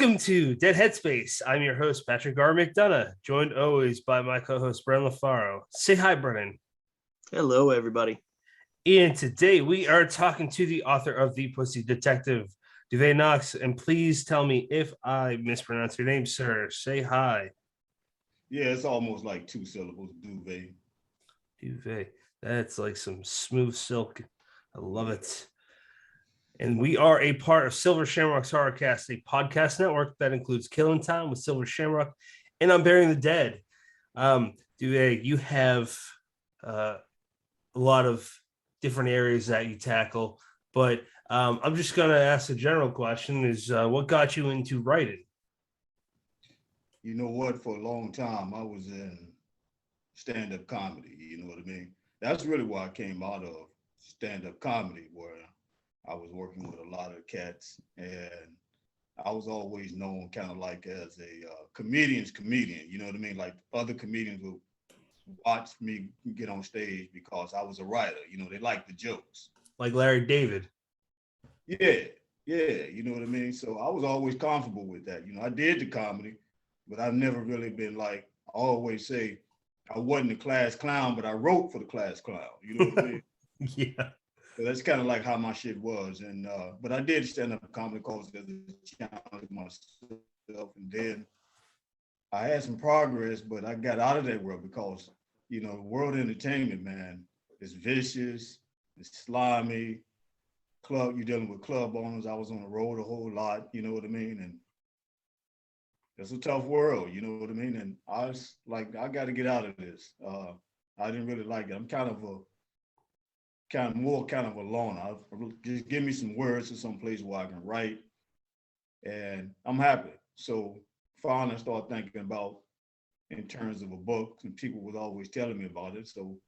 Welcome to Dead Headspace. I'm your host, Patrick R. McDonough, joined always by my co-host, Brennan LaFaro. Say hi, Brennan. Hello, everybody. And today we are talking to the author of The Pussy Detective, Duvay Knox. And please tell me if I mispronounce your name, sir. Say hi. Yeah, it's almost like two syllables, Duvay. Duvay. That's like some smooth silk. I love it. And we are a part of Silver Shamrock's Horrorcast, a podcast network that includes Killing Time with Silver Shamrock and I'm Burying the Dead. Duvay, you have a lot of different areas that you tackle, but I'm just going to ask a general question is what got you into writing? You know what? For a long time, I was in stand-up comedy. You know what I mean? That's really why I came out of stand-up comedy, where I was working with a lot of cats, and I was always known kind of like as a comedian's comedian. You know what I mean? Like other comedians would watch me get on stage because I was a writer. You know, they liked the jokes. Like Larry David. Yeah, you know what I mean? So I was always comfortable with that. You know, I did the comedy, but I've never really been like, I always say, I wasn't a class clown, but I wrote for the class clown. You know what I mean? Yeah. So that's kind of like how my shit was. And but I did stand up comedy cause as a challenge myself. And then I had some progress, but I got out of that world because, you know, world entertainment, man, is vicious, it's slimy. You're dealing with club owners. I was on the road a whole lot, you know what I mean? And it's a tough world, you know what I mean? And I was like, I got to get out of this. I didn't really like it. I'm kind of a loner. Just give me some words to some place where I can write, and I'm happy. So finally, I started thinking about in terms of a book, and people was always telling me about it. So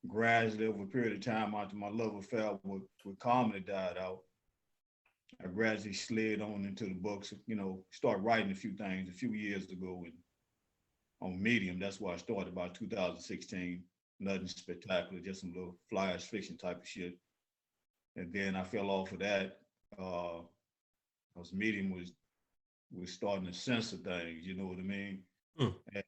gradually, over a period of time, after my love affair with comedy died out, I gradually slid on into the books. You know, started writing a few things a few years ago, and on Medium. That's where I started about 2016. Nothing spectacular, just some little flyers fiction type of shit. And then I fell off of that. Because Medium was starting to censor things, you know what I mean? And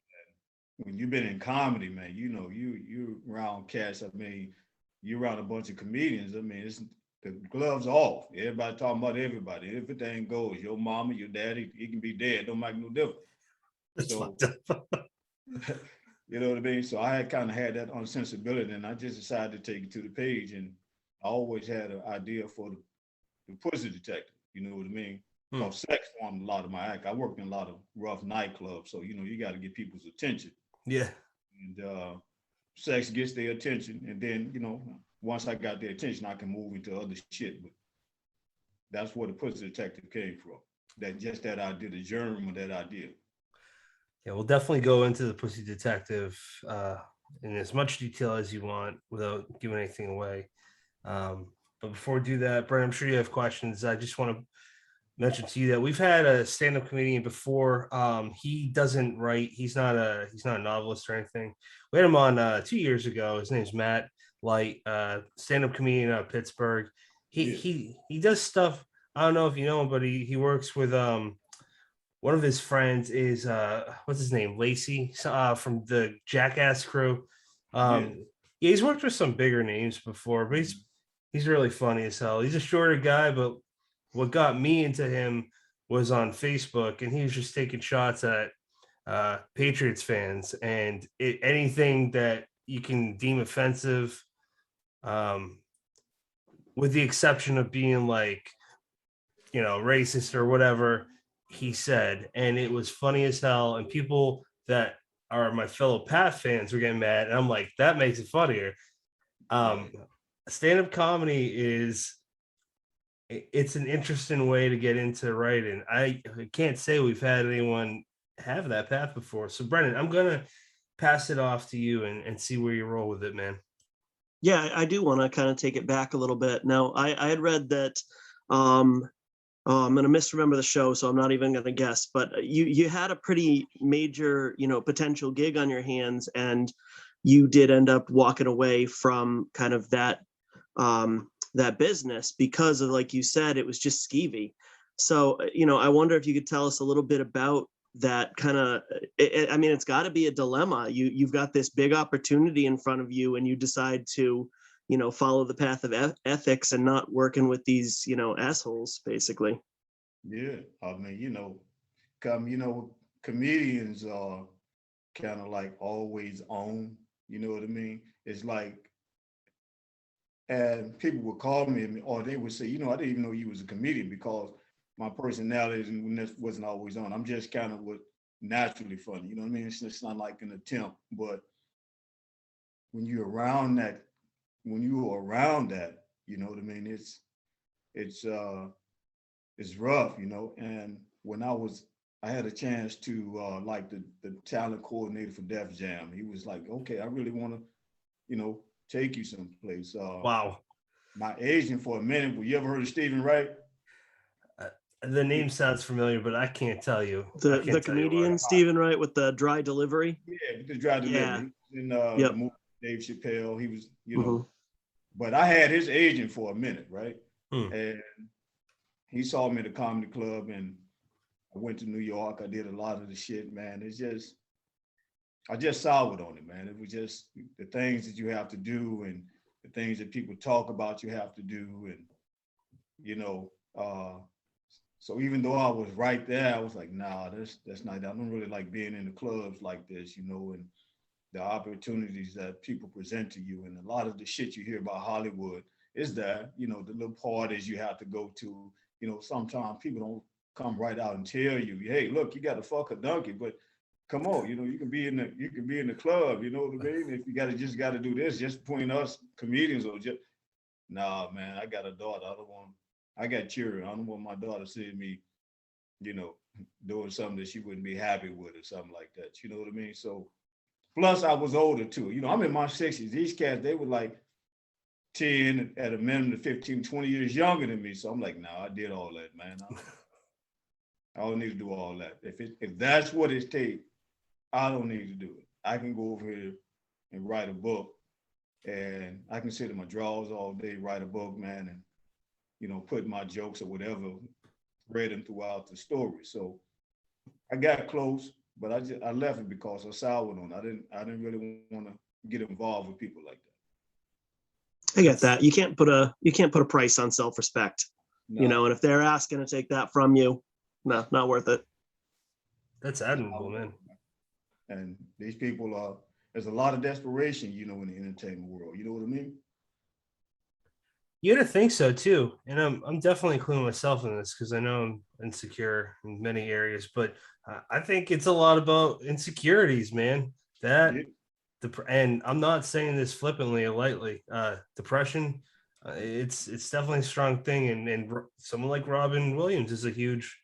when you've been in comedy, man, you know, you around cats, I mean, you're around a bunch of comedians, I mean, it's the gloves off. Everybody talking about everybody. Everything goes. Your mama, your daddy, he can be dead, don't make no difference. That's So you know what I mean? So I had kind of had that unsensibility, and I just decided to take it to the page. And I always had an idea for the Pussy Detective. You know what I mean? Because sex formed a lot of my act. I worked in a lot of rough nightclubs, so you know you got to get people's attention. Yeah. And sex gets their attention, and then you know once I got their attention, I can move into other shit. But that's where the Pussy Detective came from. That idea, the germ of that idea. Yeah, we'll definitely go into the Pussy Detective in as much detail as you want without giving anything away. But before we do that, Brent, I'm sure you have questions. I just want to mention to you that we've had a stand-up comedian before. He doesn't write. He's not a novelist or anything. We had him on 2 years ago. His name's Matt Light, stand-up comedian out of Pittsburgh. He does stuff. I don't know if you know him, but he works with one of his friends is what's his name, Lacey, from the Jackass crew. Yeah, he's worked with some bigger names before, but he's really funny as hell. He's a shorter guy, but what got me into him was on Facebook, and he was just taking shots at Patriots fans and anything that you can deem offensive, with the exception of being like, you know, racist or whatever he said, and it was funny as hell. And people that are my fellow Pat fans were getting mad, and I'm like, that makes it funnier. Stand-up comedy it's an interesting way to get into writing. I can't say we've had anyone have that path before. So Brennan, I'm gonna pass it off to you and see where you roll with it, man. Yeah, I do want to kind of take it back a little bit. Now, I had read that I'm going to misremember the show, so I'm not even going to guess, but you had a pretty major, you know, potential gig on your hands, and you did end up walking away from kind of that that business because of, like you said, it was just skeevy. So, I wonder if you could tell us a little bit about that kind of, I mean, it's got to be a dilemma. You've got this big opportunity in front of you and you decide to, follow the path of ethics and not working with these, assholes, basically. Yeah, I mean, comedians are kind of like always on, you know what I mean? It's like, and people would call me or they would say, I didn't even know you was a comedian because my personality wasn't always on. I'm just kind of naturally funny, you know what I mean? It's not like an attempt, but when you're around that, you know what I mean? It's rough, and when I had a chance to like the talent coordinator for Def Jam. He was like, okay, I really want to, take you someplace. Wow. My agent for a minute, you ever heard of Stephen Wright? The name sounds familiar, but I can't tell you. The comedian Stephen Wright with the dry delivery. Yeah, with the dry delivery. In Yep. the movie Dave Chappelle, he was, Mm-hmm. But I had his agent for a minute, right? Hmm. And he saw me at a comedy club, and I went to New York. I did a lot of the shit, man. I just soured on it, man. It was just the things that you have to do and the things that people talk about you have to do. And, so even though I was right there, I was like, nah, that's not, I don't really like being in the clubs like this, and the opportunities that people present to you. And a lot of the shit you hear about Hollywood is that, the little parties you have to go to, sometimes people don't come right out and tell you, hey, look, you got to fuck a donkey, but come on, you can be in the club, you know what I mean? If you got to do this, just between us comedians, or just, nah, man, I got a daughter. I got children. I don't want my daughter seeing me, doing something that she wouldn't be happy with or something like that. You know what I mean? So, plus I was older too. I'm in my 60s. These cats, they were like 10 at a minimum to 15, 20 years younger than me. So I'm like, nah, I did all that, man. I don't need to do all that. If that's what it takes, I don't need to do it. I can go over here and write a book, and I can sit in my drawers all day, write a book, man, and put my jokes or whatever, read them throughout the story. So I got close, but I left it because I soured on it. I didn't really want to get involved with people like that. I get that. You can't put a price on self-respect, No. and if they're asking to take that from you, no, not worth it. That's admirable, man. And these people there's a lot of desperation, in the entertainment world. You know what I mean? You gotta think so too, and I'm definitely including myself in this because I know I'm insecure in many areas, but I think it's a lot about insecurities, man. And I'm not saying this flippantly or lightly. Depression, it's definitely a strong thing, and someone like Robin Williams is a huge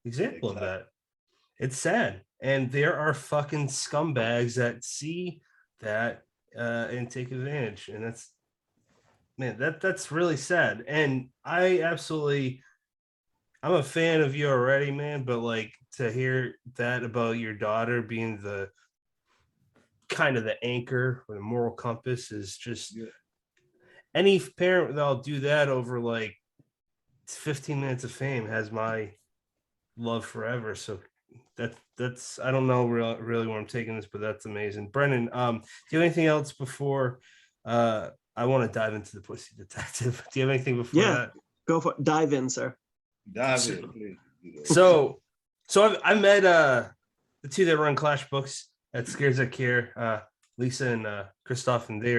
example of that. It's sad, and there are fucking scumbags that see that and take advantage, and that's really sad. And I'm a fan of you already, man, but like to hear that about your daughter being the kind of the anchor or the moral compass is just any parent that'll do that over like 15 minutes of fame has my love forever. So that's I don't know really where I'm taking this, but that's amazing. Brendan, do you have anything else before I want to dive into the Pussy Detective? Do you have anything before that? Go for it. Dive in, sir. Dive in, please. So I met the two that run Clash Books at Scares That Care, Lisa and Christoph, and they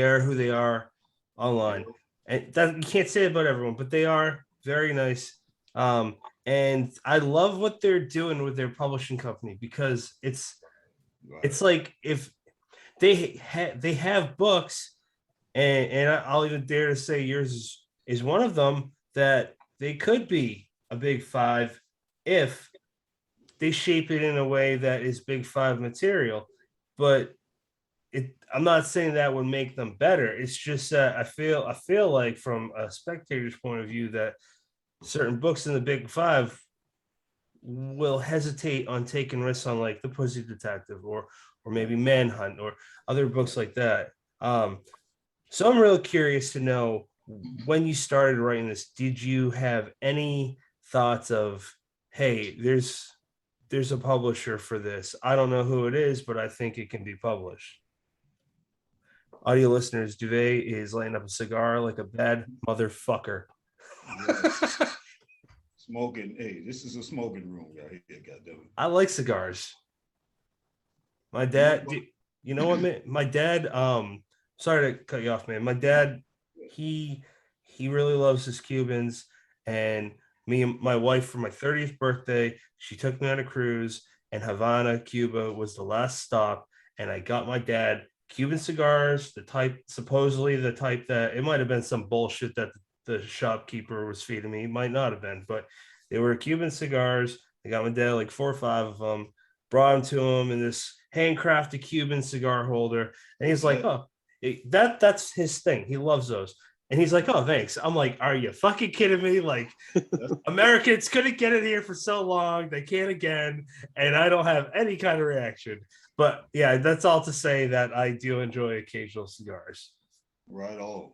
are who they are online. And that you can't say about everyone, but they are very nice. And I love what they're doing with their publishing company because it's like if they have books, and I'll even dare to say yours is one of them, that they could be a big five if they shape it in a way that is big five material. But I'm not saying that would make them better. It's just that I feel like from a spectator's point of view that certain books in the big five will hesitate on taking risks on like the Pussy Detective or maybe Manhunt or other books like that. So I'm really curious to know, when you started writing this, did you have any thoughts of, hey, there's a publisher for this. I don't know who it is, but I think it can be published. Audio listeners, Duvay is lighting up a cigar like a bad motherfucker. Yeah. Smoking. Hey, this is a smoking room right here. Goddamn I like cigars. My it. dad, you know what, man? My dad, sorry to cut you off, man. My dad, he really loves his Cubans, and me and my wife for my 30th birthday, she took me on a cruise, and Havana, Cuba was the last stop, and I got my dad Cuban cigars, the type, supposedly the type that it might have been some bullshit that the shopkeeper was feeding me. It might not have been, but they were Cuban cigars. I got my dad like 4 or 5 of them, brought them to him in this handcrafted Cuban cigar holder. And he's like, oh, that's his thing. He loves those. And he's like, oh, thanks. I'm like, are you fucking kidding me? Like, Americans couldn't get it here for so long. They can't again. And I don't have any kind of reaction. But yeah, that's all to say that I do enjoy occasional cigars. Right on.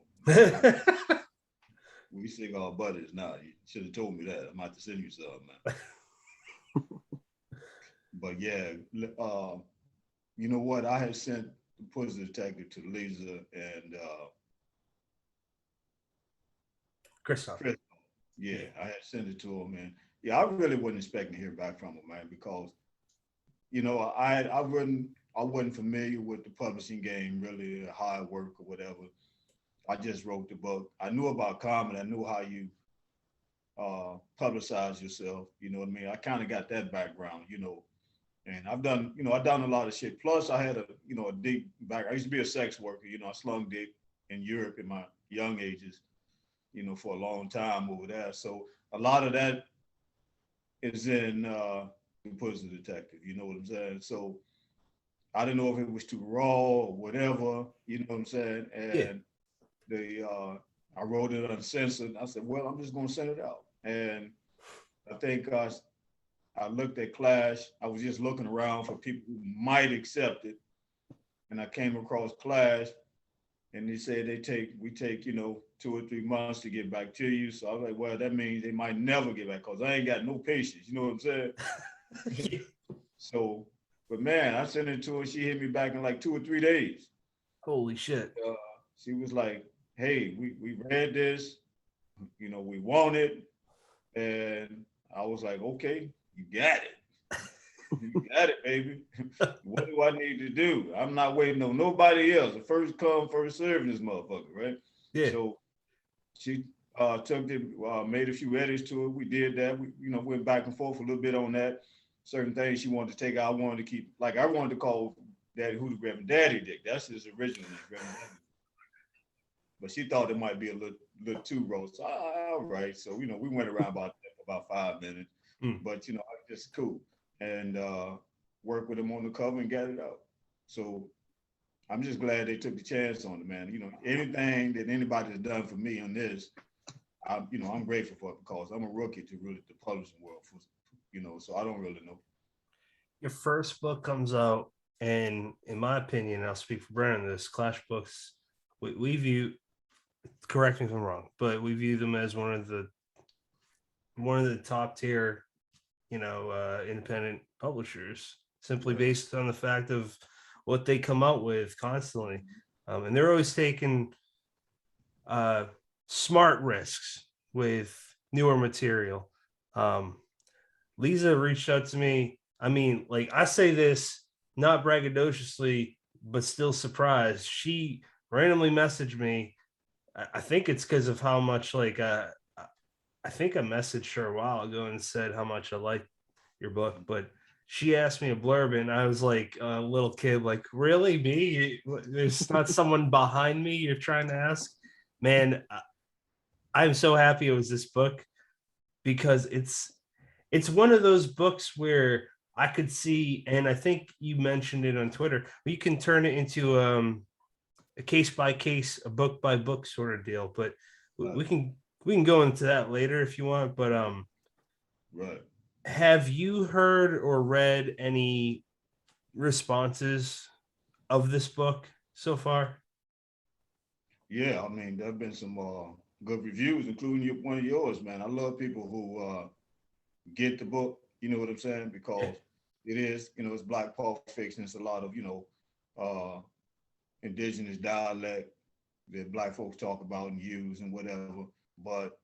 We cigar buddies now. You should have told me that. I'm about to send you some, man. But yeah, you know what? I had sent the Pussy Detective to Lisa and Christoph. Yeah, I had sent it to him, and yeah, I really wasn't expecting to hear back from him, man, because you know I wasn't familiar with the publishing game, really, how it worked or whatever. I just wrote the book. I knew about comedy. I knew how you publicize yourself. You know what I mean? I kind of got that background, you know. And I've done a lot of shit. Plus, I had a deep back. I used to be a sex worker. You know, I slung dick in Europe in my young ages, you know, for a long time over there. So a lot of that is in the Pussy Detective. You know what I'm saying? So I didn't know if it was too raw or whatever. You know what I'm saying? And I wrote it uncensored. I said, well, I'm just gonna send it out. And I think I looked at Clash. I was just looking around for people who might accept it. And I came across Clash, and they said we take, 2 or 3 months to get back to you. So I was like, well, that means they might never get back because I ain't got no patience. You know what I'm saying? So, but man, I sent it to her. She hit me back in like 2 or 3 days. Holy shit. She was like, hey, we read this, we want it. And I was like, okay, you got it. You got it, baby. What do I need to do? I'm not waiting on nobody else. The first come, first serve in this motherfucker, right? Yeah. So she took it, made a few edits to it. We did that. We, went back and forth a little bit on that. Certain things she wanted to take out, I wanted to keep. Like I wanted to call Daddy Who the Reverend Daddy Dick. That's his original name, Reverend Daddy. But she thought it might be a little too raw. So all right. So we went around about 5 minutes. But just cool. And work with him on the cover and got it out. So I'm just glad they took the chance on it, man. Anything that anybody's done for me on this, I'm grateful for it because I'm a rookie to really the publishing world, so I don't really know. Your first book comes out, and in my opinion, I'll speak for Brandon, this Clash books, we view, correct me if I'm wrong, but we view them as one of the top tier, independent publishers, simply based on the fact of what they come out with constantly. And they're always taking smart risks with newer material. Lisa reached out to me. I mean, like, I say this not braggadociously, but still surprised. She randomly messaged me. I think it's because of how much, like, I think I messaged her a while ago and said how much I liked your book, but she asked me a blurb, and I was like a little kid, like, really, me? There's not someone behind me you're trying to ask? Man, I'm so happy it was this book, because it's one of those books where I could see, and I think you mentioned it on Twitter, you can turn it into a case by case, a book by book sort of deal. But we can go into that later if you want. But right. Have you heard or read any responses of this book so far? Yeah, I mean, there have been some good reviews, including one of yours, man. I love people who get the book. You know what I'm saying? Because it is, it's Black pulp fiction. It's a lot of, indigenous dialect that Black folks talk about and use and whatever. But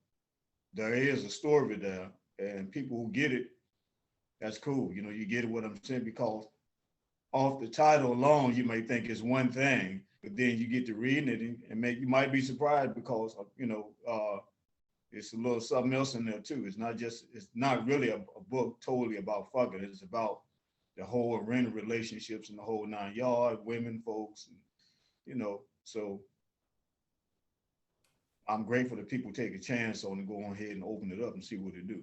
there is a story there, and people who get it, that's cool. You get what I'm saying, because off the title alone, you may think it's one thing, but then you get to reading it and you might be surprised because, it's a little something else in there too. It's not really a book totally about fucking. It's about the whole arena of relationships and the whole 9 yards, women, folks, and, so I'm grateful that people take a chance on it, go on ahead and open it up and see what it do.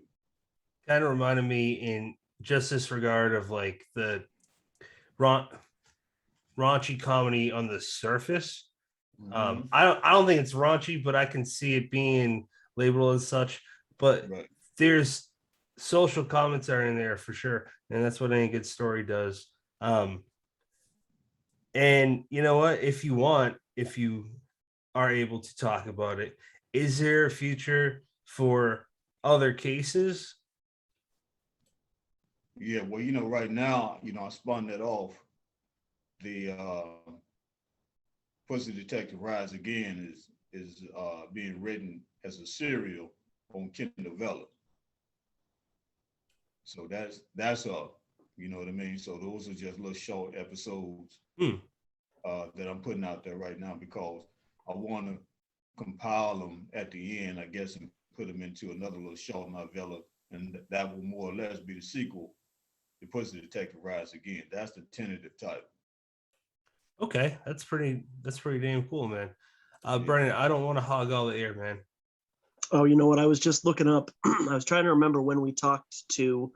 Kind of reminded me in just this regard of like the raunchy comedy on the surface. Mhm. I don't think it's raunchy, but I can see it being labeled as such. But Right. there's social commentary in there for sure, and that's what any good story does. And you know what? If you are able to talk about it, is there a future for other cases? Yeah, well, right now, I spun that off. The Pussy Detective Rise Again is being written as a serial on Kindle Vella. So that's up. You know what I mean? So those are just little short episodes that I'm putting out there right now because I want to compile them at the end, I guess, and put them into another little short novella, and that will more or less be the sequel to Pussy Detective Rise Again. That's the tentative title. Okay, that's pretty damn cool, man. Yeah. Brennan, I don't want to hog all the air, man. Oh, you know what? I was just looking up. I was trying to remember when we talked to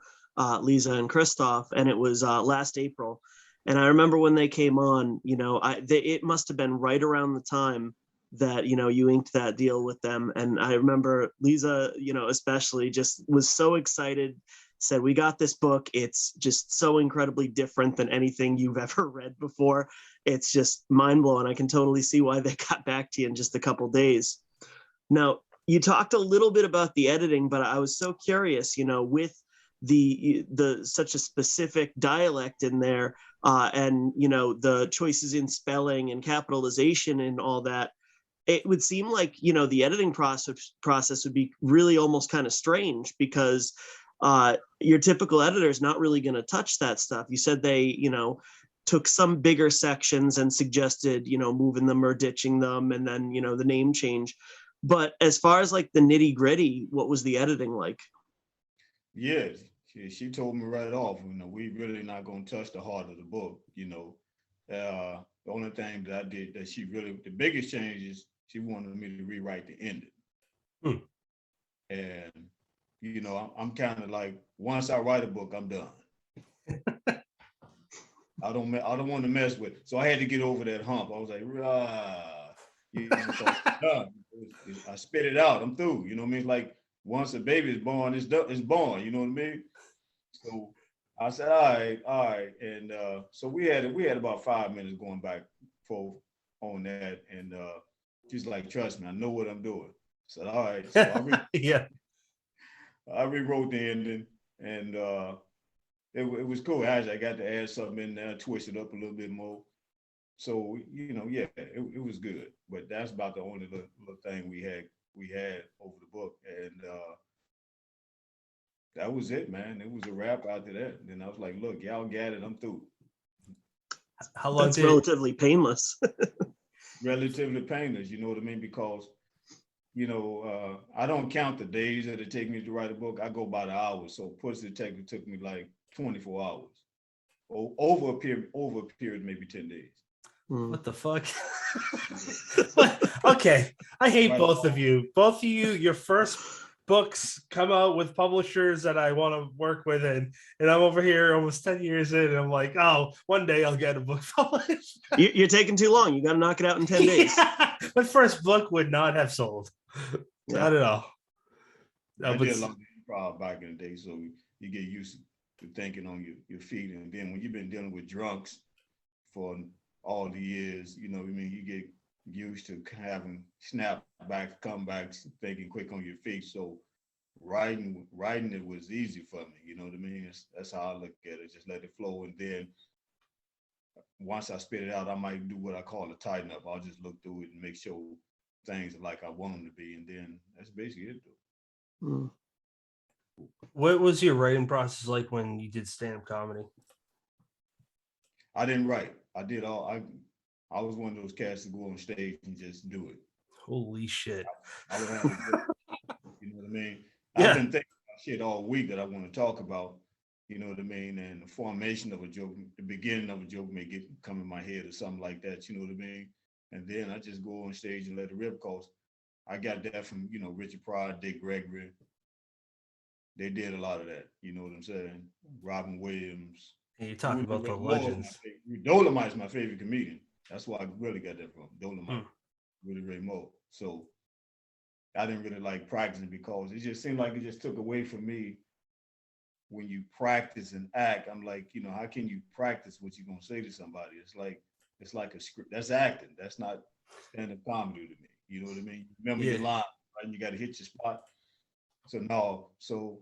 Lisa and Christoph, and it was last April. And I remember when they came on, it must have been right around the time that, you inked that deal with them. And I remember Lisa, especially just was so excited, said, "We got this book. It's just so incredibly different than anything you've ever read before. It's just mind blowing. I can totally see why they got back to you in just a couple days." Now, you talked a little bit about the editing, but I was so curious, with the such a specific dialect in there, and the choices in spelling and capitalization and all that. It would seem like the editing process would be really almost kind of strange because your typical editor is not really going to touch that stuff. You said they took some bigger sections and suggested moving them or ditching them, and then the name change. But as far as like the nitty gritty, what was the editing like? Yeah, she told me right off, we really not gonna touch the heart of the book. The only thing that I did that the biggest change is she wanted me to rewrite the ending. And I'm kind of like, once I write a book, I'm done. I don't want to mess with it. So I had to get over that hump. I was like, I spit it out. I'm through. You know what I mean? It's like once a baby is born, it's born. You know what I mean? So I said, all right. And so we had about 5 minutes going back forth on that. And she's like, "Trust me, I know what I'm doing." I said, all right. So I rewrote the ending, and it was cool. Actually, I got to add something in there, twist it up a little bit more. So it was good. But that's about the only little thing we had over the book, and that was it, man. It was a wrap after that. And then I was like, "Look, y'all got it. I'm through." How long That's did relatively painless. Relatively painless, you know what I mean? Because I don't count the days that it take me to write a book. I go by the hours. So Pussy Detective took me like 24 hours. Over a period, maybe 10 days. What the fuck? Okay, I hate both of you. Both of you, your first books come out with publishers that I want to work with, and I'm over here almost 10 years in, and I'm like, oh, one day I'll get a book published. You're taking too long. You got to knock it out in 10 days. Yeah, my first book would not have sold. Not at all. I did a lot of improv back in the day, so you get used to thinking on your feet, and then when you've been dealing with drunks for all the years, you get used to having snap back, comebacks, thinking quick on your feet. So writing it was easy for me. You know what I mean? That's how I look at it. Just let it flow, and then once I spit it out, I might do what I call a tighten up. I'll just look through it and make sure things are like I want them to be, and then that's basically it. Mm. What was your writing process like when you did stand-up comedy? I didn't write. I did all. I was one of those cats to go on stage and just do it. Holy shit. I would have a joke. You know what I mean? Yeah. I've been thinking about shit all week that I want to talk about. You know what I mean? And the formation of a joke, the beginning of a joke may come in my head or something like that. You know what I mean? And then I just go on stage and let it rip. Cause I got that from, you know, Richard Pryor, Dick Gregory. They did a lot of that. You know what I'm saying? Robin Williams. And you're talking about the Moore is legends. Dolomite's my favorite comedian. That's why I really got that from Dolomite. Ray Moore. So I didn't really like practicing because it just seemed like it just took away from me. When you practice and act, I'm like, you know, how can you practice what you're gonna say to somebody? It's like a script. That's acting. That's not stand-up comedy to me. You know what I mean? Remember your line, right? And you got to hit your spot. So no. So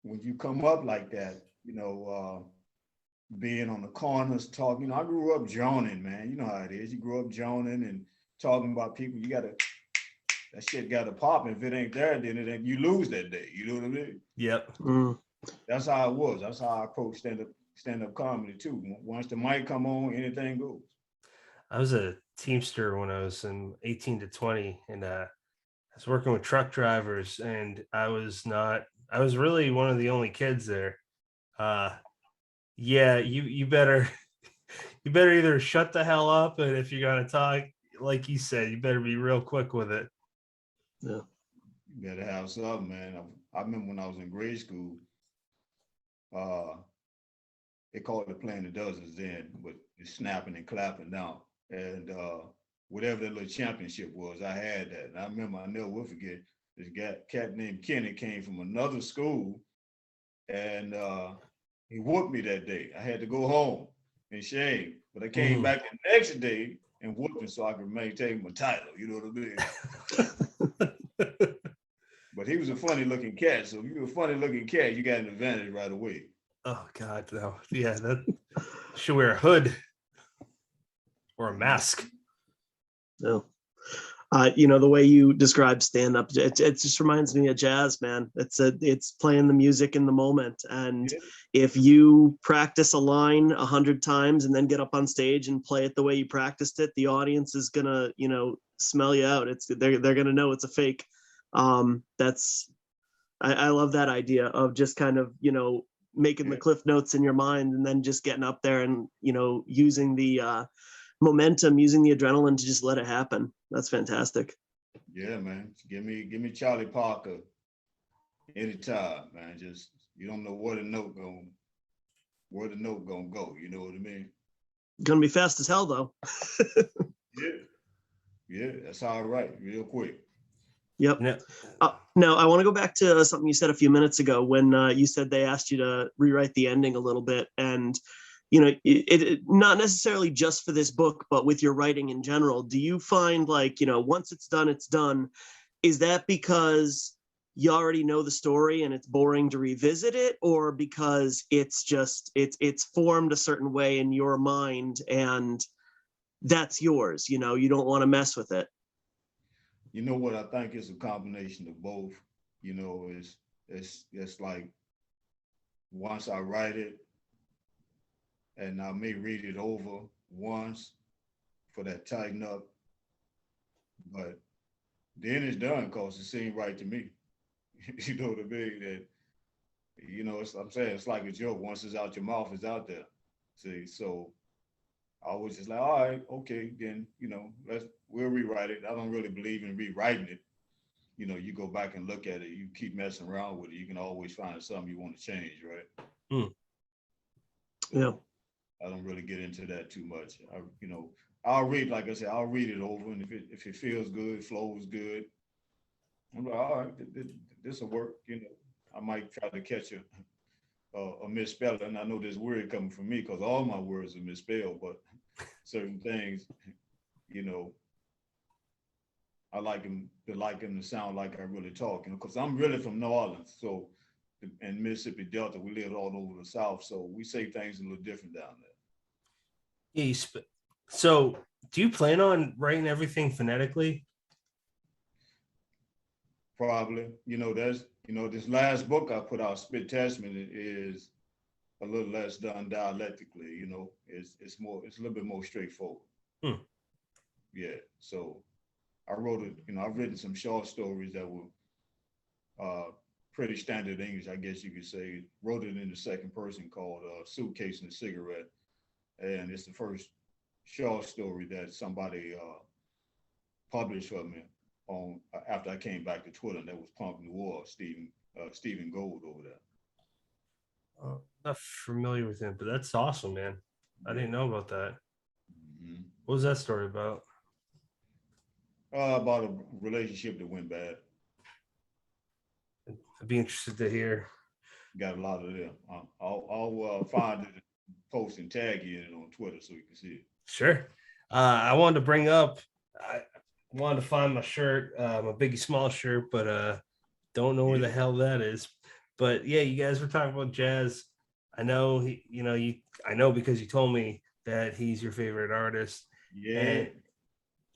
when you come up like that, you know, being on the corners, talking. You know, I grew up joning, man. You know how it is. You grew up joning and talking about people. You gotta. That shit got to pop. And if it ain't there, then it ain't. You lose that day. You know what I mean? Yep. Mm. That's how it was. That's how I approach stand-up comedy too. Once the mic come on, anything goes. I was a Teamster when I was in 18 to 20, and I was working with truck drivers, and I was really one of the only kids there. Yeah, you better either shut the hell up, and if you're gonna talk, like you said, you better be real quick with it. Yeah. You better have something, man. I remember when I was in grade school, they called it playing the dozens then, but it's snapping and clapping now. And whatever that little championship was, I had that. And I remember, I never will forget, this cat named Kenny came from another school, and he whooped me that day. I had to go home in shame, but I came back the next day and whooped him so I could maintain my title. You know what I mean? But he was a funny looking cat. So if you're a funny looking cat, you got an advantage right away. Oh God, no. Yeah, that should wear a hood or a mask. No. You know, the way you describe stand-up, it just reminds me of jazz, man. It's playing the music in the moment. And if you practice a line 100 times and then get up on stage and play it the way you practiced it, the audience is gonna, you know, smell you out. They're gonna know it's a fake. I love that idea of just kind of, you know, making the cliff notes in your mind and then just getting up there and, you know, using the momentum, using the adrenaline to just let it happen. That's fantastic. Yeah, man. Give me Charlie Parker anytime, man. Just you don't know where the note gonna go. You know what I mean? Gonna be fast as hell though. Yeah. That's how I write, real quick. Yep. Yeah. Now I want to go back to something you said a few minutes ago when you said they asked you to rewrite the ending a little bit, and you know, it not necessarily just for this book, but with your writing in general. Do you find like, you know, once it's done, it's done? Is that because you already know the story and it's boring to revisit it, or because it's just it's formed a certain way in your mind and that's yours? You know, you don't want to mess with it. You know what I think is a combination of both. You know, it's like once I write it, and I may read it over once for that tighten up, but then it's done because it seemed right to me. You know what I mean? That, you know, I'm saying it's like a joke. Once it's out your mouth, it's out there. See, so I was just like, all right, okay, then, you know, we'll rewrite it. I don't really believe in rewriting it. You know, you go back and look at it, you keep messing around with it, you can always find something you want to change, right? Yeah. I don't really get into that too much. I'll read, like I said, I'll read it over, and if it feels good, flows good, I'm like, all right, this will work. You know, I might try to catch a misspelling. I know this word coming from me because all my words are misspelled, but certain things, you know, I like him to sound like I really talk, because I'm really from New Orleans, so and Mississippi Delta, we live all over the South, so we say things a little different down there. Yeah, so do you plan on writing everything phonetically? Probably, this last book I put out, Spit Testament, is a little less done dialectically. It's a little bit more straightforward. Yeah, so I wrote it. I've written some short stories that were pretty standard English, I guess you could say. Wrote it in the second person, called Suitcase and a Cigarette, and it's the first short story that somebody published for me on after I came back to Twitter. And that was Punk Noir, Stephen Gold over there. I'm not familiar with him, but that's awesome, man. I didn't know about that. Mm-hmm. What was that story about? About a relationship that went bad. I'd be interested to hear. Got a lot of them. I'll find it, post and tag you in it on Twitter so you can see it. Sure. I wanted to bring up, I wanted to find my shirt, my Biggie Small shirt, but don't know where the hell that is. But yeah, you guys were talking about jazz. I know I know because you told me that he's your favorite artist. Yeah. And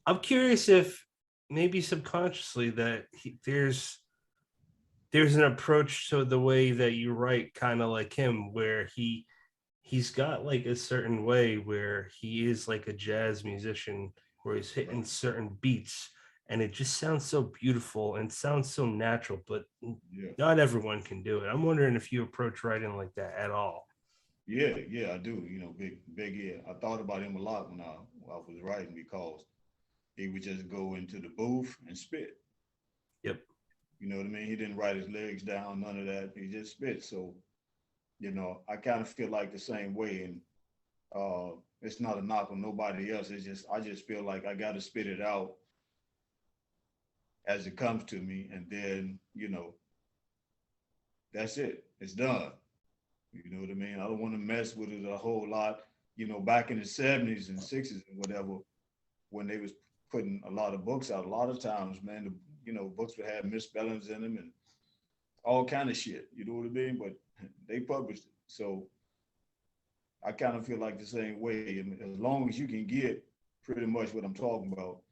I'm curious if maybe subconsciously that there's an approach to the way that you write, kind of like him, where he's got like a certain way where he is like a jazz musician, where he's hitting certain beats, and it just sounds so beautiful and sounds so natural, but not everyone can do it. I'm wondering if you approach writing like that at all. Yeah, I do. Big yeah. I thought about him a lot when I was writing, because he would just go into the booth and spit. Yep. You know what I mean? He didn't write his lyrics down, none of that. He just spit. So, I kind of feel like the same way. And it's not a knock on nobody else. I just feel like I got to spit it out as it comes to me. And then, that's it. It's done. You know what I mean? I don't want to mess with it a whole lot. Back in the 70s and 60s and whatever, when they was putting a lot of books out, a lot of times, man, books would have misspellings in them and all kind of shit. You know what I mean? But they published it. So I kind of feel like the same way. And as long as you can get pretty much what I'm talking about,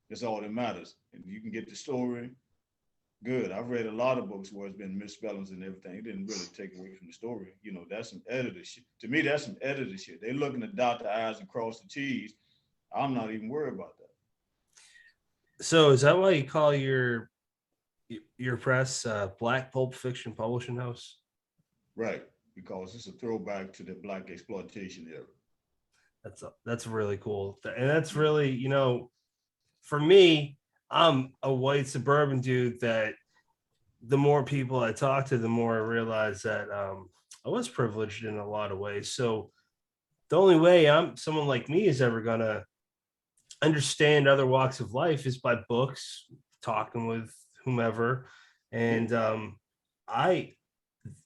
that's all that matters. And you can get the story, good. I've read a lot of books where it's been misspellings and everything. It didn't really take away from the story. That's some editor shit. To me, that's some editor shit. They looking to dot the I's and cross the T's. I'm not even worried about that. So is that why you call your press Black Pulp Fiction Publishing House? Right, because it's a throwback to the Black exploitation era. That's really cool. And that's really, for me, I'm a white suburban dude that the more people I talk to, the more I realize that I was privileged in a lot of ways. So the only way someone like me is ever going to understand other walks of life is by books, talking with whomever. And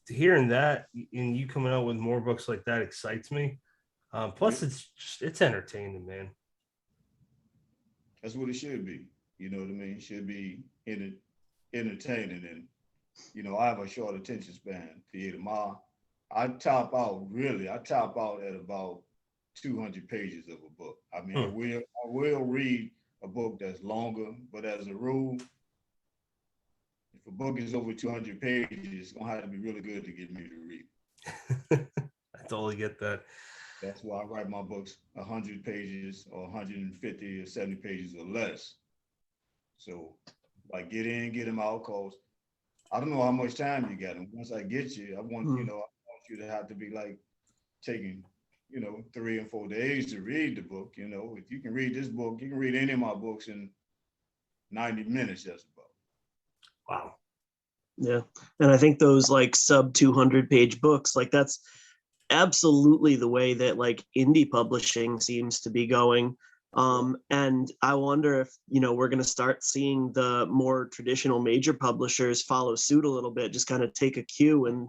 hearing that and you coming out with more books like that excites me. Plus it's entertaining, man. That's what it should be. You know what I mean? It should be entertaining. And, I have a short attention span. I top out at about 200 pages of a book. I mean, I will read a book that's longer, but as a rule, if a book is over 200 pages, it's gonna have to be really good to get me to read. I totally get that. That's why I write my books 100 pages or 150 or 70 pages or less. So, like, get in, get them out, cause I don't know how much time you got. And once I get you, I want you to have to be like taking 3 and 4 days to read the book. If you can read this book, you can read any of my books in 90 minutes, just about. Wow. Yeah. And I think those like sub 200 page books, like that's absolutely the way that like indie publishing seems to be going. And I wonder if, we're going to start seeing the more traditional major publishers follow suit a little bit, just kind of take a cue and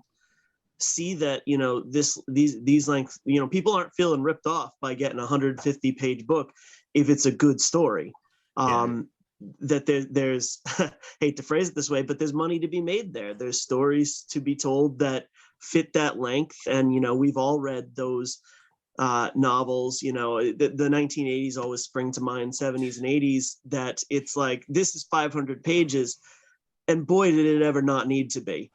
see that, these lengths, people aren't feeling ripped off by getting a 150 page book if it's a good story. there's hate to phrase it this way, but there's money to be made there. There's stories to be told that fit that length. And, we've all read those novels, the 1980s always spring to mind, 70s and 80s, that it's like, this is 500 pages. And boy, did it ever not need to be.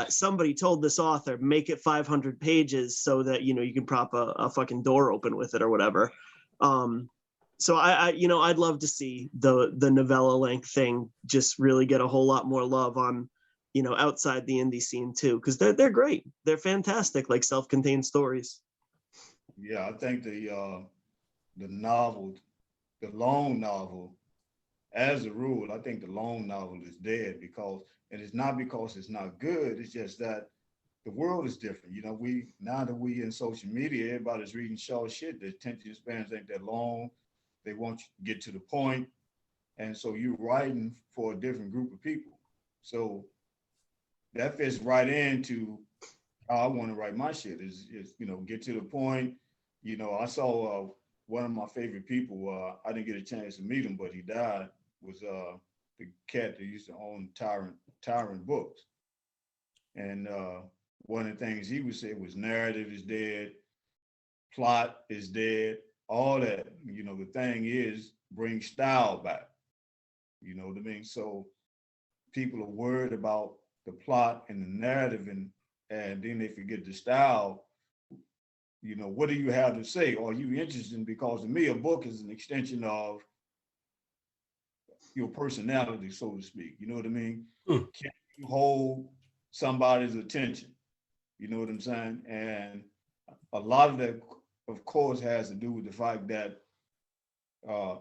Somebody told this author, make it 500 pages so that, you can prop a fucking door open with it or whatever. So I'd love to see the novella length thing just really get a whole lot more love on, outside the indie scene too, because they're great. They're fantastic, like self-contained stories. Yeah, I think the novel, the long novel, as a rule, I think the long novel is dead and it's not because it's not good. It's just that the world is different. Now that we in social media, everybody's reading short shit. The attention spans ain't that long. They want you to get to the point. And so you're writing for a different group of people. So that fits right into how I want to write my shit is get to the point. I saw one of my favorite people, I didn't get a chance to meet him, but he died, was the cat that used to own Tyrant Books. And one of the things he would say was narrative is dead, plot is dead, all that. The thing is bring style back. You know what I mean? So people are worried about the plot and the narrative and then they forget the style. What do you have to say? Are you interested? Because to me, a book is an extension of your personality, so to speak. You know what I mean? Can you hold somebody's attention? You know what I'm saying? And a lot of that, of course, has to do with the fact that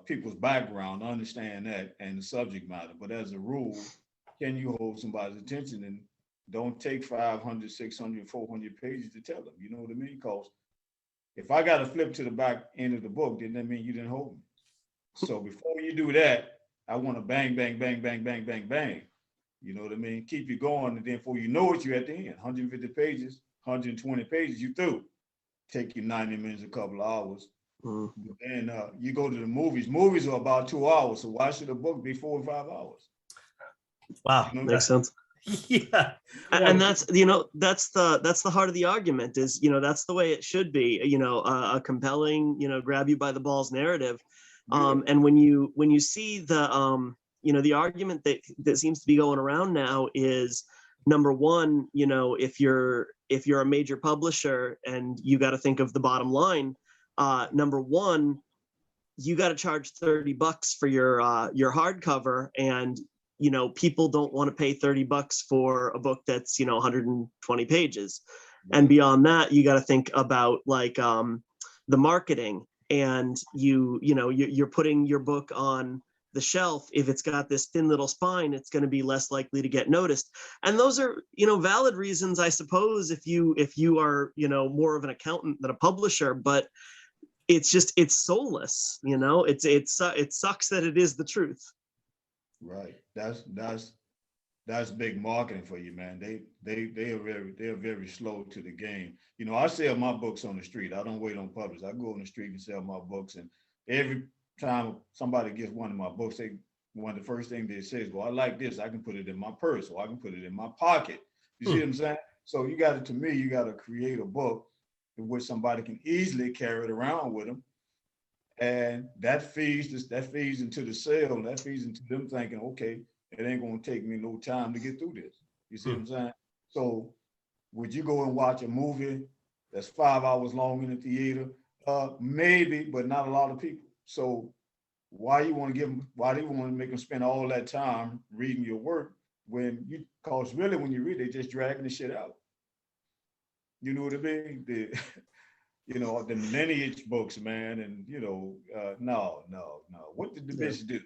people's background, understand that, and the subject matter. But as a rule, can you hold somebody's attention? And don't take 500, 600, 400 pages to tell them. You know what I mean? Because if I got to flip to the back end of the book, then that means you didn't hold me. So before you do that, I want to bang, bang, bang, bang, bang, bang, bang. You know what I mean? Keep you going. And then before you know it, you're at the end. 150 pages, 120 pages, you through. Take you 90 minutes, a couple of hours. And you go to the movies. Movies are about 2 hours. So why should a book be 4 or 5 hours? Wow. Makes sense. Yeah. And that's the heart of the argument is, that's the way it should be, a compelling, grab you by the balls narrative. And when you see the the argument that seems to be going around now is, number one, if you're a major publisher and you got to think of the bottom line, number one, you got to charge $30 for your hardcover, and people don't want to pay $30 for a book that's 120 pages. And beyond that, you got to think about like the marketing, and you're putting your book on the shelf. If it's got this thin little spine, it's going to be less likely to get noticed. And those are valid reasons, I suppose, if you are more of an accountant than a publisher. But it's soulless. It sucks that it is the truth. Right. That's big marketing for you, man. They're very slow to the game. I sell my books on the street. I don't wait on publishers. I go on the street and sell my books, and every time somebody gets one of my books, one of the first things they say is, well, I like this. I can put it in my purse, or I can put it in my pocket. You see what I'm saying? So you got to create a book in which somebody can easily carry it around with them. And that feeds into the sale, and that feeds into them thinking, okay, it ain't gonna take me no time to get through this. You see what I'm saying? So would you go and watch a movie that's 5 hours long in the theater? Maybe, but not a lot of people. So why do you want to make them spend all that time reading your work because really when you read, they're just dragging the shit out. You know what I mean? The lineage books, man, and no. What did the bitch do?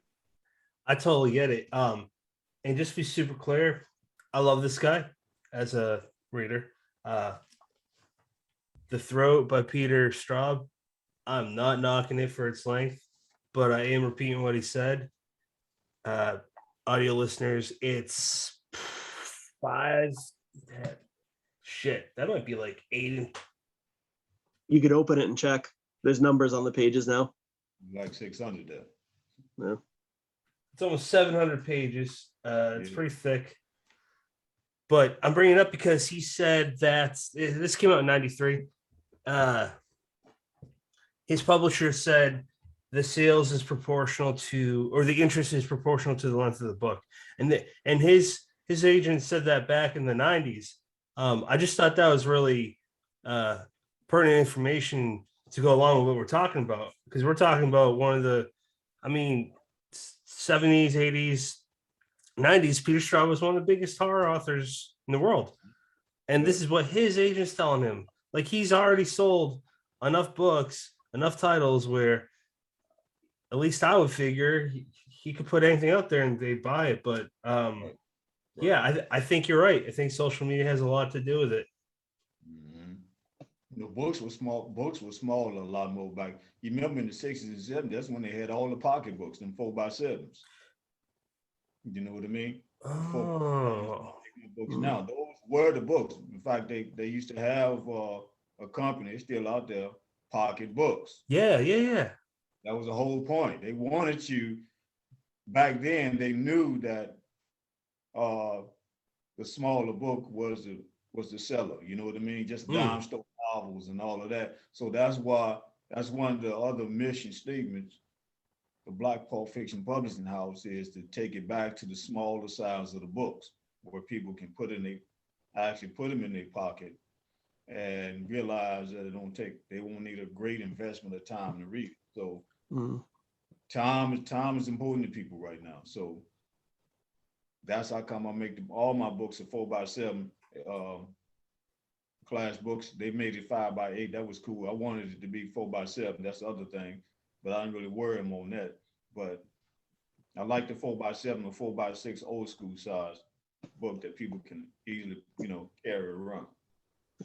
I totally get it. And just to be super clear, I love this guy as a reader. The Throat by Peter Straub. I'm not knocking it for its length, but I am repeating what he said. Audio listeners, it's 5. Shit, that might be like 8. You could open it and check. There's numbers on the pages now. Like 600 there. Yeah. It's almost 700 pages. It's Yeah. pretty thick. But I'm bringing it up because he said that this came out in 93. His publisher said the sales is proportional to, or the interest is proportional to the length of the book. And his agent said that back in the 90s. I just thought that was really pertinent information to go along with what we're talking about, because we're talking about one of the, I mean, 70s, 80s, 90s. Peter Straub was one of the biggest horror authors in the world. And this is what his agent's telling him. Like, he's already sold enough books, enough titles where at least I would figure he could put anything out there and they'd buy it. But yeah, I think you're right. I think social media has a lot to do with it. Mhm. The books were small. Books were smaller a lot more back. You remember in the 60s and 70s, that's when they had all the pocket books, them 4x7s. You know what I mean? Oh, Books now, those were the books. In fact, they used to have a company, it's still out there, pocket books. yeah. That was the whole point. They wanted you, back then, they knew that the smaller book was the seller. You know what I mean? Just dime store novels and all of that. So that's why, that's one of the other mission statements the Black Pulp Fiction Publishing House is to take it back to the smaller size of the books, where people can actually put them in their pocket and realize that they won't need a great investment of time to read it. So time is important to people right now. So that's how come I make all my books are 4x7 class books. They made it 5x8. That was cool. I wanted it to be 4x7. That's the other thing, but I didn't really worry them on that. But I like the 4x7 or 4x6 old school size book that people can easily, carry around.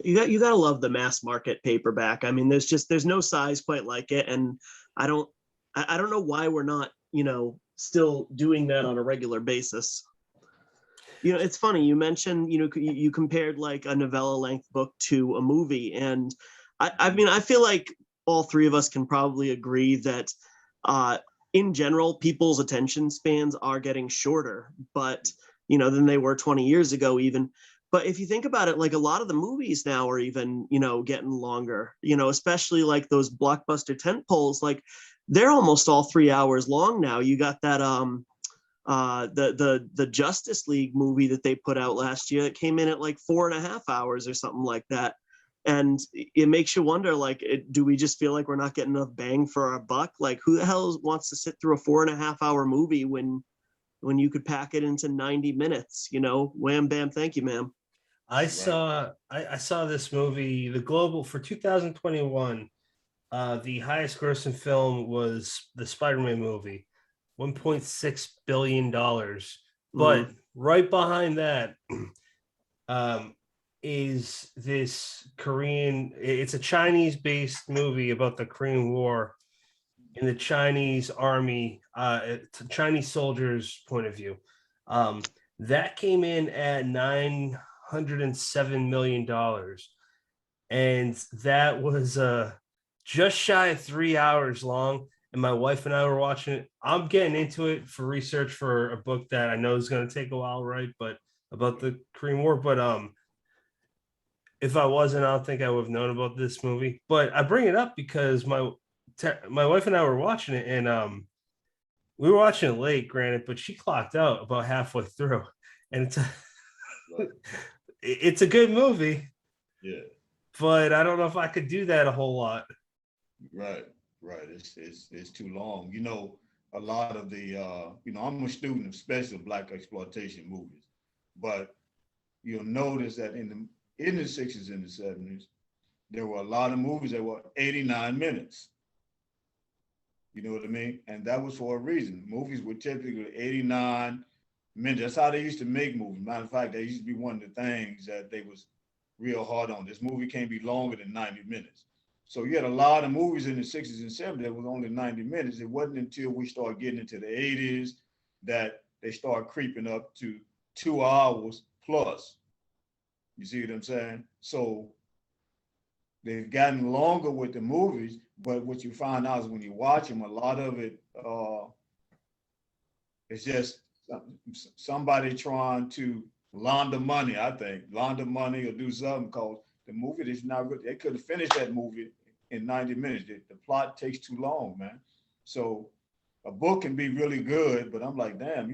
You gotta love the mass market paperback. I mean, there's no size quite like it, and I don't know why we're not, still doing that on a regular basis. It's funny, you mentioned, you compared like a novella length book to a movie, and I mean, I feel like all three of us can probably agree that in general, people's attention spans are getting shorter, but than they were 20 years ago even. But if you think about it, like a lot of the movies now are even, getting longer, especially like those blockbuster tent poles, like they're almost all 3 hours long now. You got that the Justice League movie that they put out last year that came in at like 4.5 hours or something like that. And it makes you wonder, like, do we just feel like we're not getting enough bang for our buck? Like, who the hell wants to sit through a 4.5 hour movie when you could pack it into 90 minutes? Wham, bam, thank you, ma'am. I saw this movie, the global for 2021. The highest grossing film was the Spider-Man movie, $1.6 billion. But right behind that is this it's a Chinese-based movie about the Korean War in the Chinese army, Chinese soldiers' point of view. That came in at $907 million. And that was just shy of 3 hours long. And my wife and I were watching it. I'm getting into it for research for a book that I know is going to take a while, right? But about the Korean War. But if I wasn't, I don't think I would have known about this movie. But I bring it up because my wife and I were watching it, and we were watching it late, granted, but she clocked out about halfway through, and it's a good movie. Yeah. But I don't know if I could do that a whole lot. Right. It's too long. A lot of the I'm a student of special Black exploitation movies, but you'll notice that in the 60s and the 70s, there were a lot of movies that were 89 minutes. You know what I mean? And that was for a reason. Movies were typically 89 minutes. That's how they used to make movies. Matter of fact, that used to be one of the things that they was real hard on. This movie can't be longer than 90 minutes. So you had a lot of movies in the 60s and 70s that was only 90 minutes. It wasn't until we started getting into the 80s that they started creeping up to 2 hours plus. You see what I'm saying? So they've gotten longer with the movies, but what you find out is when you watch them, a lot of it It's just somebody trying to launder money, I think, launder money or do something, because the movie is not really, they could have finished that movie in 90 minutes. The plot takes too long, man. So a book can be really good, but I'm like, damn,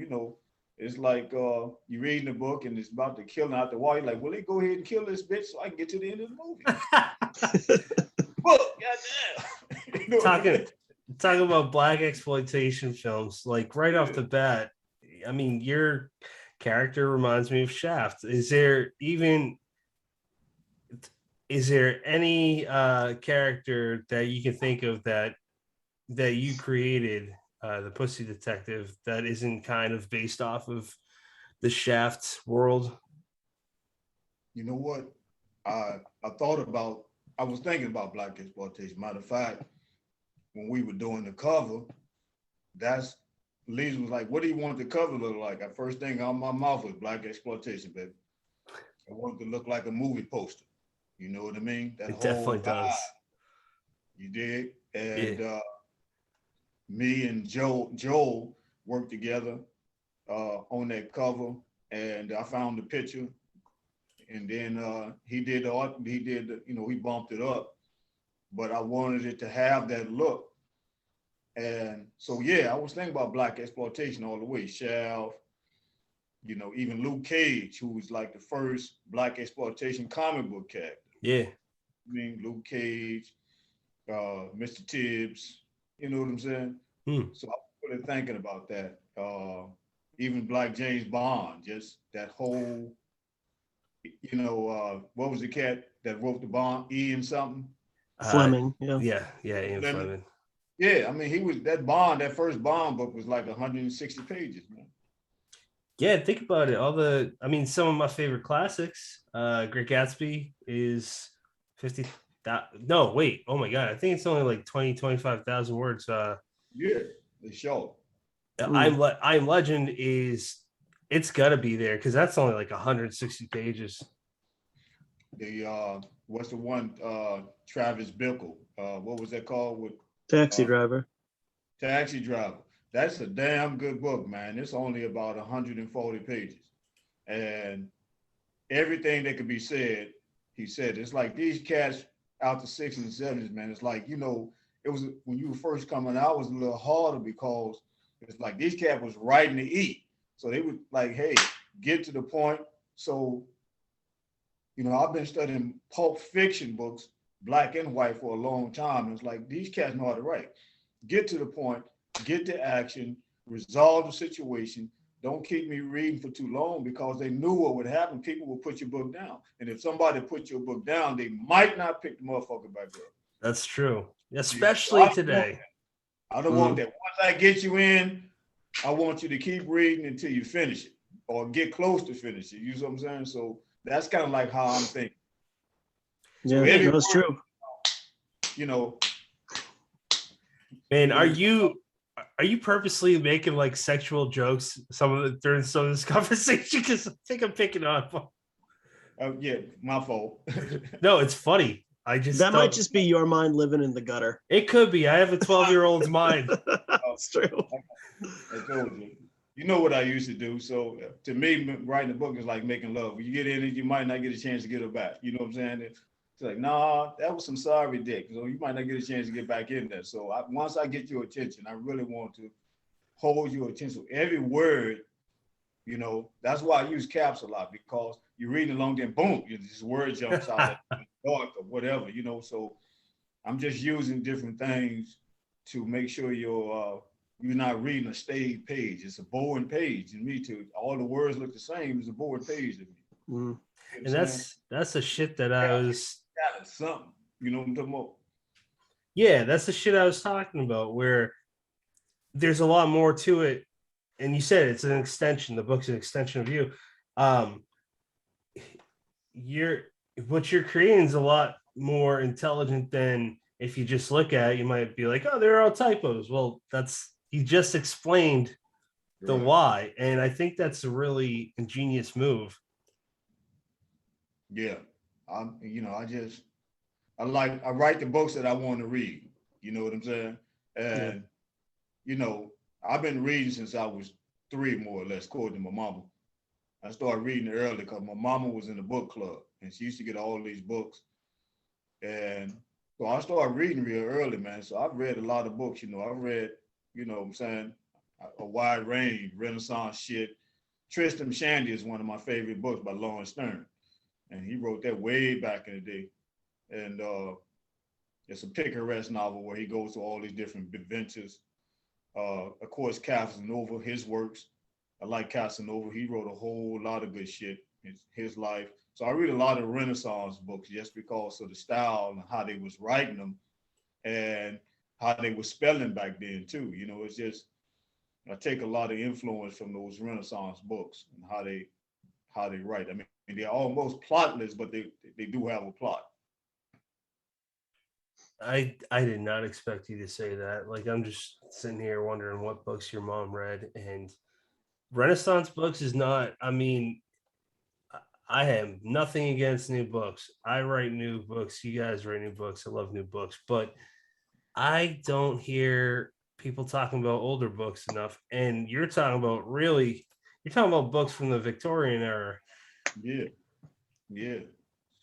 it's like you're reading the book and it's about to kill him out the wall. You're like, well, they go ahead and kill this bitch so I can get to the end of the movie. Book, goddamn. Talking about black exploitation films, like right off the bat, I mean, your character reminds me of Shaft. Is there any character that you can think of that you created, the Pussy Detective, that isn't kind of based off of the Shaft world? You know what? I was thinking about black exploitation. Matter of fact, when we were doing the cover, Lisa was like, what do you want the cover to look like? The first thing out of my mouth was black exploitation, baby. I want it to look like a movie poster. You know what I mean? It definitely does. You dig? And me and Joel worked together on that cover, and I found the picture, and then he did the art. He bumped it up, but I wanted it to have that look. And so, yeah, I was thinking about black exploitation all the way. Shaft, even Luke Cage, who was like the first black exploitation comic book character. Yeah. I mean, Luke Cage, Mr. Tibbs, you know what I'm saying? So I was really thinking about that. Even Black James Bond, just that whole, what was the cat that wrote the Bond? Ian something? Fleming, yeah. Ian Fleming. Yeah, I mean, that first Bond book was like 160 pages, man. Yeah, think about it. Some of my favorite classics, Great Gatsby is 50. No, wait. Oh my God. I think it's only like 25,000 words. Yeah, they show. I'm Legend it's gotta be there because that's only like 160 pages. What's the one, Travis Bickle? What was that called? With Taxi Driver. Taxi Driver. That's a damn good book, man. It's only about 140 pages. And everything that could be said, he said. It's like these cats out the 60s and 70s, man. It's like, it was when you were first coming out, it was a little harder because it's like these cats was writing to eat. So they would like, hey, get to the point. So, I've been studying pulp fiction books, black and white, for a long time. And it's like, these cats know how to write. Get to the point, get to action, resolve the situation. Don't keep me reading for too long, because they knew what would happen. People will put your book down. And if somebody put your book down, they might not pick the motherfucker back up. That's true. Especially today. I don't want that. Once I get you in, I want you to keep reading until you finish it or get close to finish it. You know what I'm saying? So that's kind of like how I'm thinking. Yeah, so that's true. Man, are you purposely making like sexual jokes during some of this conversation? Because I think I'm picking up. Yeah, my fault. No, it's funny. That might just be your mind living in the gutter. It could be. I have a 12-year-old's mind. That's true. I told you. You know what I used to do. So to me, writing a book is like making love. When you get in it, you might not get a chance to get her back. You know what I'm saying? It's like, nah, that was some sorry dick. So you might not get a chance to get back in there. So once I get your attention, I really want to hold your attention. So every word, that's why I use caps a lot, because you're reading along, then boom, this word jumps out dark or whatever, So I'm just using different things to make sure you're not reading a staid page. It's a boring page, and me too. All the words look the same. It's a boring page to me. Mm. And that's the shit that I was. Something, what I'm talking about? Yeah, that's the shit I was talking about, where there's a lot more to it. And you said it's an extension. The book's an extension of you. What you're creating is a lot more intelligent than if you just look at it. You might be like, oh, they're all typos. Well, you just explained the why. And I think that's a really ingenious move. Yeah. I write the books that I want to read. You know what I'm saying? And, I've been reading since I was 3 more or less, according to my mama. I started reading it early because my mama was in the book club and she used to get all these books. And so I started reading real early, man. So I've read a lot of books, I've read, what I'm saying, a wide range, Renaissance shit. Tristram Shandy is one of my favorite books by Lawrence Stern. And he wrote that way back in the day. And it's a picaresque novel where he goes to all these different adventures. Of course, Casanova, his works. I like Casanova. He wrote a whole lot of good shit in his life. So I read a lot of Renaissance books just because of the style and how they was writing them and how they were spelling back then too. It's just, I take a lot of influence from those Renaissance books and how they write. I mean, they're almost plotless, but they do have a plot. I did not expect you to say that. Like, I'm just sitting here wondering what books your mom read, and Renaissance books is not, I mean, I have nothing against new books. I write new books. You guys write new books. I love new books, but I don't hear people talking about older books enough. And you're talking about books from the Victorian era. Yeah.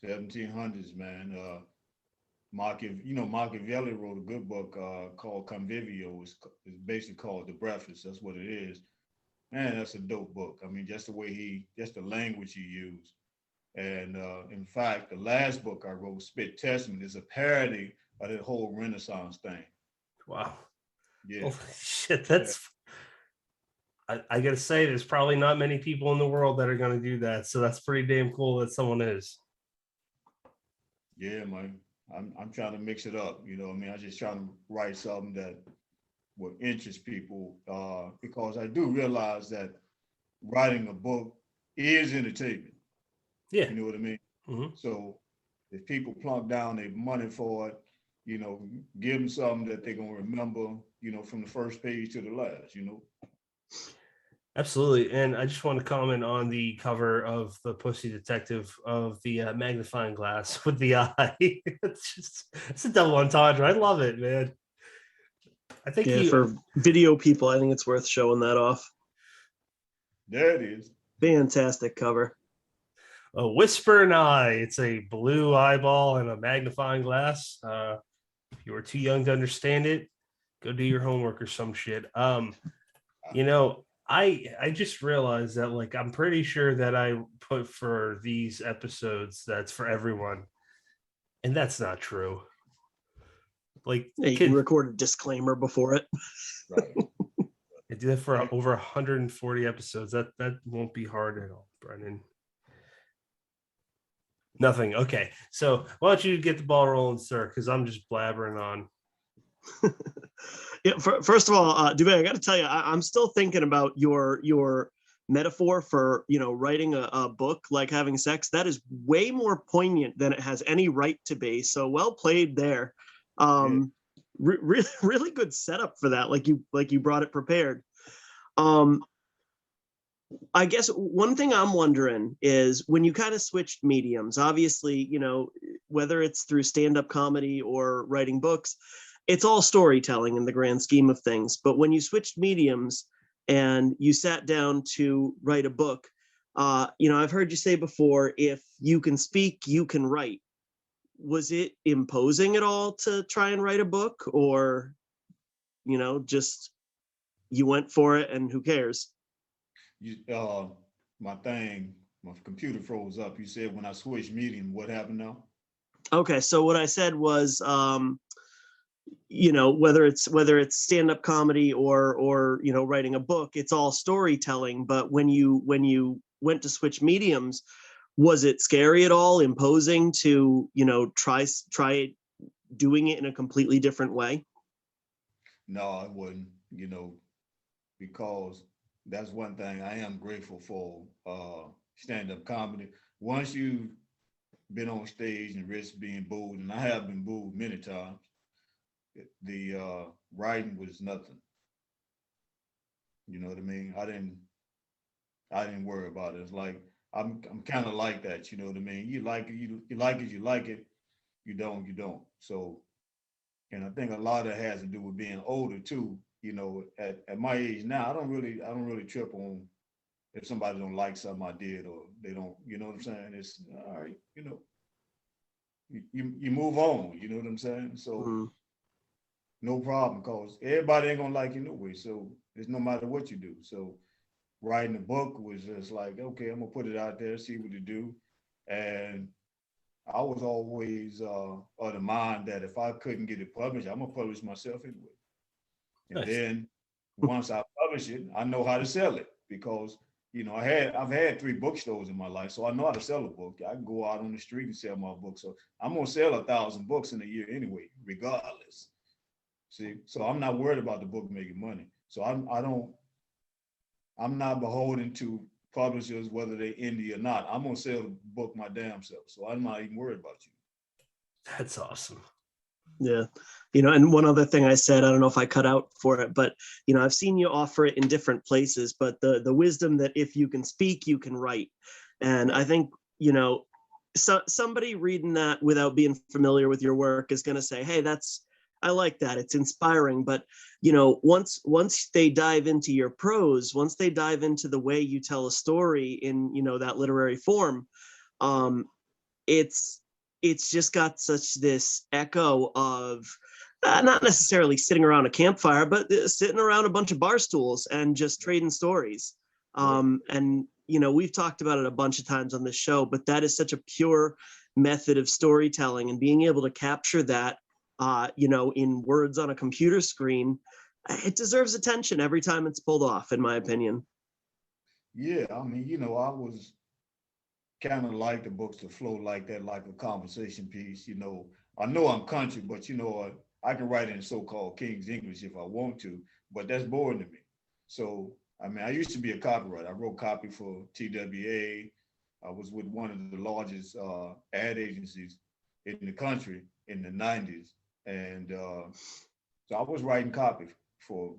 1700s, man. Machiavelli wrote a good book called Convivio. It's basically called The Breakfast. That's what it is. Man, that's a dope book. I mean, just the language he used. And in fact, the last book I wrote, Spit Testament, is a parody of the whole Renaissance thing. Wow. Yeah. Holy shit, that's... I gotta say, there's probably not many people in the world that are gonna do that. So that's pretty damn cool that someone is. Yeah, man. I'm trying to mix it up. I'm just trying to write something that will interest people because I do realize that writing a book is entertainment. Yeah. You know what I mean? Mm-hmm. So if people plunk down their money for it, give them something that they're going to remember, from the first page to the last, Absolutely. And I just want to comment on the cover of the Pussy Detective of the magnifying glass with the eye. It's a double entendre. I love it, man. I think for video people, I think it's worth showing that off. There it is. Fantastic cover. A whisper and eye. It's a blue eyeball and a magnifying glass. If you were too young to understand it, go do your homework or some shit. I just realized that, like, I'm pretty sure that I put for these episodes that's for everyone, and that's not true. Like, yeah, you can record a disclaimer before it. Right. I do that for over 140 episodes. That won't be hard at all, Brennan. Nothing. Okay, so why don't you get the ball rolling, sir? Because I'm just blabbering on. Yeah. First of all, Duvay, I got to tell you, I'm still thinking about your metaphor for writing a book like having sex. That is way more poignant than it has any right to be. So well played there. Really good setup for that. Like you brought it prepared. I guess one thing I'm wondering is when you kind of switched mediums, obviously, whether it's through stand-up comedy or writing books, it's all storytelling in the grand scheme of things. But when you switched mediums and you sat down to write a book, I've heard you say before, if you can speak, you can write. Was it imposing at all to try and write a book, or, just you went for it and who cares? My computer froze up. You said when I switched medium, what happened now? Okay, so what I said was, whether it's stand-up comedy or writing a book, it's all storytelling. But when you went to switch mediums, was it scary at all, imposing to try doing it in a completely different way? No, I wouldn't. Because that's one thing I am grateful for, stand-up comedy. Once you've been on stage and risk being booed, and I have been booed many times, the writing was nothing. You know what I mean? I didn't worry about it. It's like I'm kind of like that. You know what I mean? You like it, you like it, you like it. You don't, you don't. So, and I think a lot of it has to do with being older too. you know, at my age now, I don't really trip on if somebody don't like something I did or they don't, you know what I'm saying? It's all right, you know, you move on, you know what I'm saying? So Mhm. no problem, cause everybody ain't gonna like you anyway. So it's no matter what you do. So writing a book was just like, okay, I'm gonna put it out there, see what it do. And I was always of the mind that if I couldn't get it published, I'm gonna publish myself anyway. And Nice. then once I publish it, I know how to sell it because you know I've had 3 bookstores in my life, so I know how to sell a book. I can go out on the street and sell my book. So I'm gonna sell 1,000 books in a year anyway, regardless. See, so I'm not worried about the book making money. So I'm not beholden to publishers whether they indie or not. I'm gonna sell the book my damn self. So I'm not even worried about you. That's awesome. Yeah. And one other thing I said, I don't know if I cut out for it, but I've seen you offer it in different places, but the wisdom that if you can speak, you can write. And I think, somebody reading that without being familiar with your work is going to say, hey, I like that. It's inspiring. But, once they dive into your prose, once they dive into the way you tell a story in, that literary form, it's just got such this echo of not necessarily sitting around a campfire, but sitting around a bunch of bar stools and just trading stories. And we've talked about it a bunch of times on this show, but that is such a pure method of storytelling, and being able to capture that in words on a computer screen, it deserves attention every time it's pulled off, in my opinion. Yeah, I mean, I was kind of like the books to flow like that, like a conversation piece. I know I'm country, but I can write in so-called King's English if I want to, but that's boring to me. So, I mean, I used to be a copywriter. I wrote copy for TWA. I was with one of the largest ad agencies in the country in the 90s. And so I was writing copy for,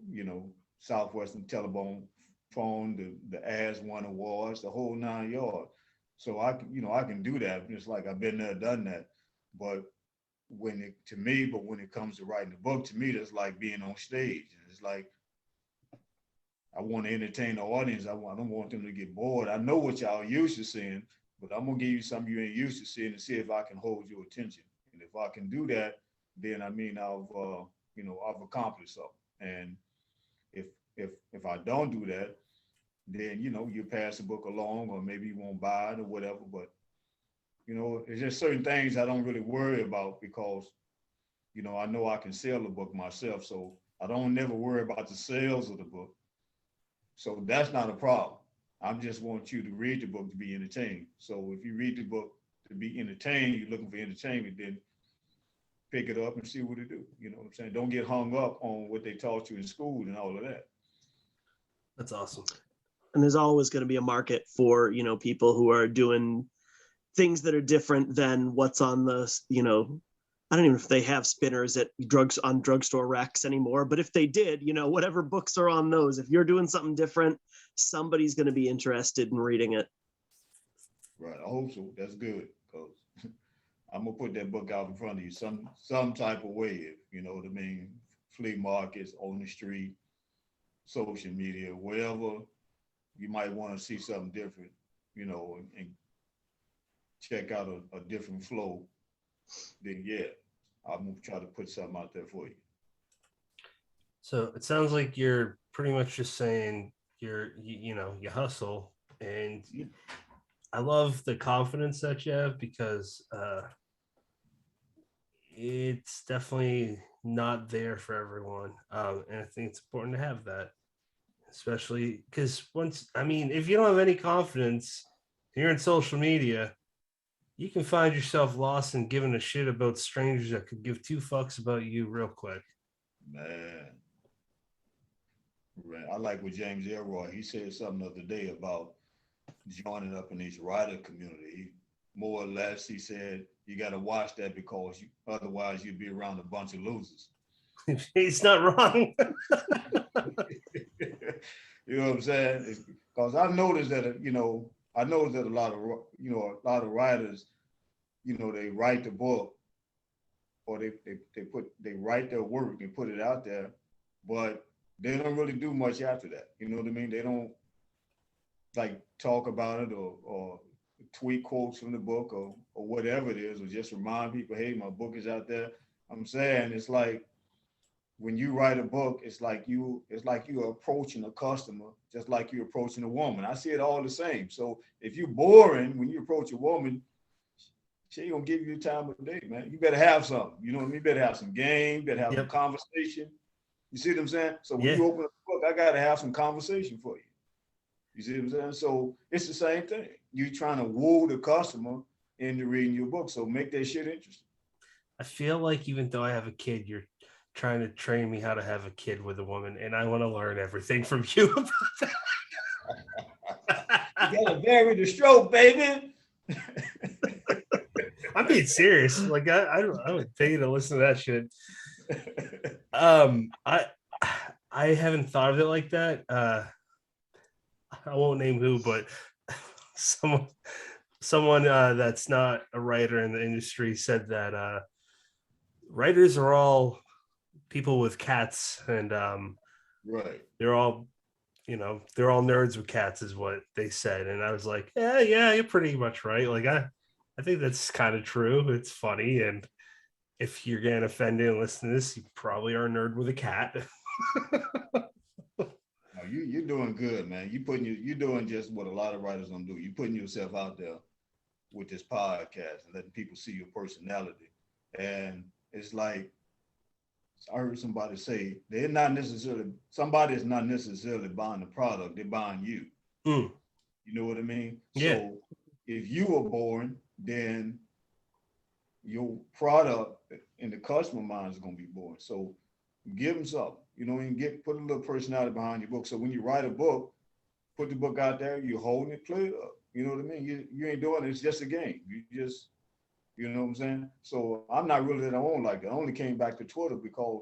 Southwestern Telephone, the As One Awards, the whole 9 yards. So I can do that. It's like I've been there, done that. But when it comes to writing a book, to me, that's like being on stage. And it's like, I want to entertain the audience. I don't want them to get bored. I know what y'all used to seeing, but I'm gonna give you something you ain't used to seeing and see if I can hold your attention. And if I can do that, then I mean I've accomplished something. And if if I don't do that, then you pass the book along, or maybe you won't buy it or whatever. But it's just certain things I don't really worry about because I know I can sell the book myself, so I don't never worry about the sales of the book. So that's not a problem. I just want you to read the book to be entertained. So if you read the book to be entertained, you're looking for entertainment, then pick it up and see what it do. You know what I'm saying? Don't get hung up on what they taught you in school and all of that. That's awesome. And there's always going to be a market for, people who are doing things that are different than what's on the, I don't even know if they have spinners at drugstore racks anymore, but if they did, whatever books are on those, if you're doing something different, somebody's going to be interested in reading it. Right. I hope so. That's good, because I'm gonna put that book out in front of you some type of way. You know what I mean? Flea markets, on the street, social media, wherever you might want to see something different, and check out a different flow. Then yeah, I'm gonna try to put something out there for you. So it sounds like you're pretty much just saying you hustle, and I love the confidence that you have, because it's definitely not there for everyone, and I think it's important to have that, especially because if you don't have any confidence, you're in social media, you can find yourself lost and giving a shit about strangers that could give 2 fucks about you real quick. Man, right. I like what James Elroy, he said something the other day about joining up in this writer community. More or less, he said you got to watch that because otherwise you'd be around a bunch of losers. He's not wrong. You know what I'm saying? Because I noticed that a lot of writers, they write the book, or they write their work and put it out there, but they don't really do much after that. You know what I mean? They don't like talk about it or tweet quotes from the book or whatever it is, or just remind people, hey, my book is out there. I'm saying it's like when you write a book, it's like you're approaching a customer, just like you're approaching a woman. I see it all the same. So if you're boring when you approach a woman, she ain't gonna give you the time of the day, man. You better have something. You know what I mean? You better have some game, you better have some conversation. You see what I'm saying? So when you open up a book, I gotta have some conversation for you. You see what I'm saying? So it's the same thing. You're trying to woo the customer into reading your book. So make that shit interesting. I feel like even though I have a kid, you're trying to train me how to have a kid with a woman, and I want to learn everything from you about that. You gotta vary the stroke, baby. I'm being serious. Like I would pay you to listen to that shit. I haven't thought of it like that. I won't name who, but someone that's not a writer in the industry said that writers are all people with cats, and right. they're all nerds with cats is what they said. And I was like, yeah, you're pretty much right. Like I think that's kind of true. It's funny, and if you're getting offended and listen to this, you probably are a nerd with a cat. No, you're doing good, man. You're doing just what a lot of writers don't do. You're putting yourself out there with this podcast and letting people see your personality. And it's like I heard somebody say somebody is not necessarily buying the product, they're buying you. Mm. You know what I mean? Yeah. So if you are boring, then your product in the customer mind is gonna be boring. So give them something. You know, and put a little personality behind your book. So when you write a book, put the book out there, you're holding it, play it up. You know what I mean? You ain't doing it, it's just a game. You know what I'm saying? So I'm not really that on like that. I only came back to Twitter because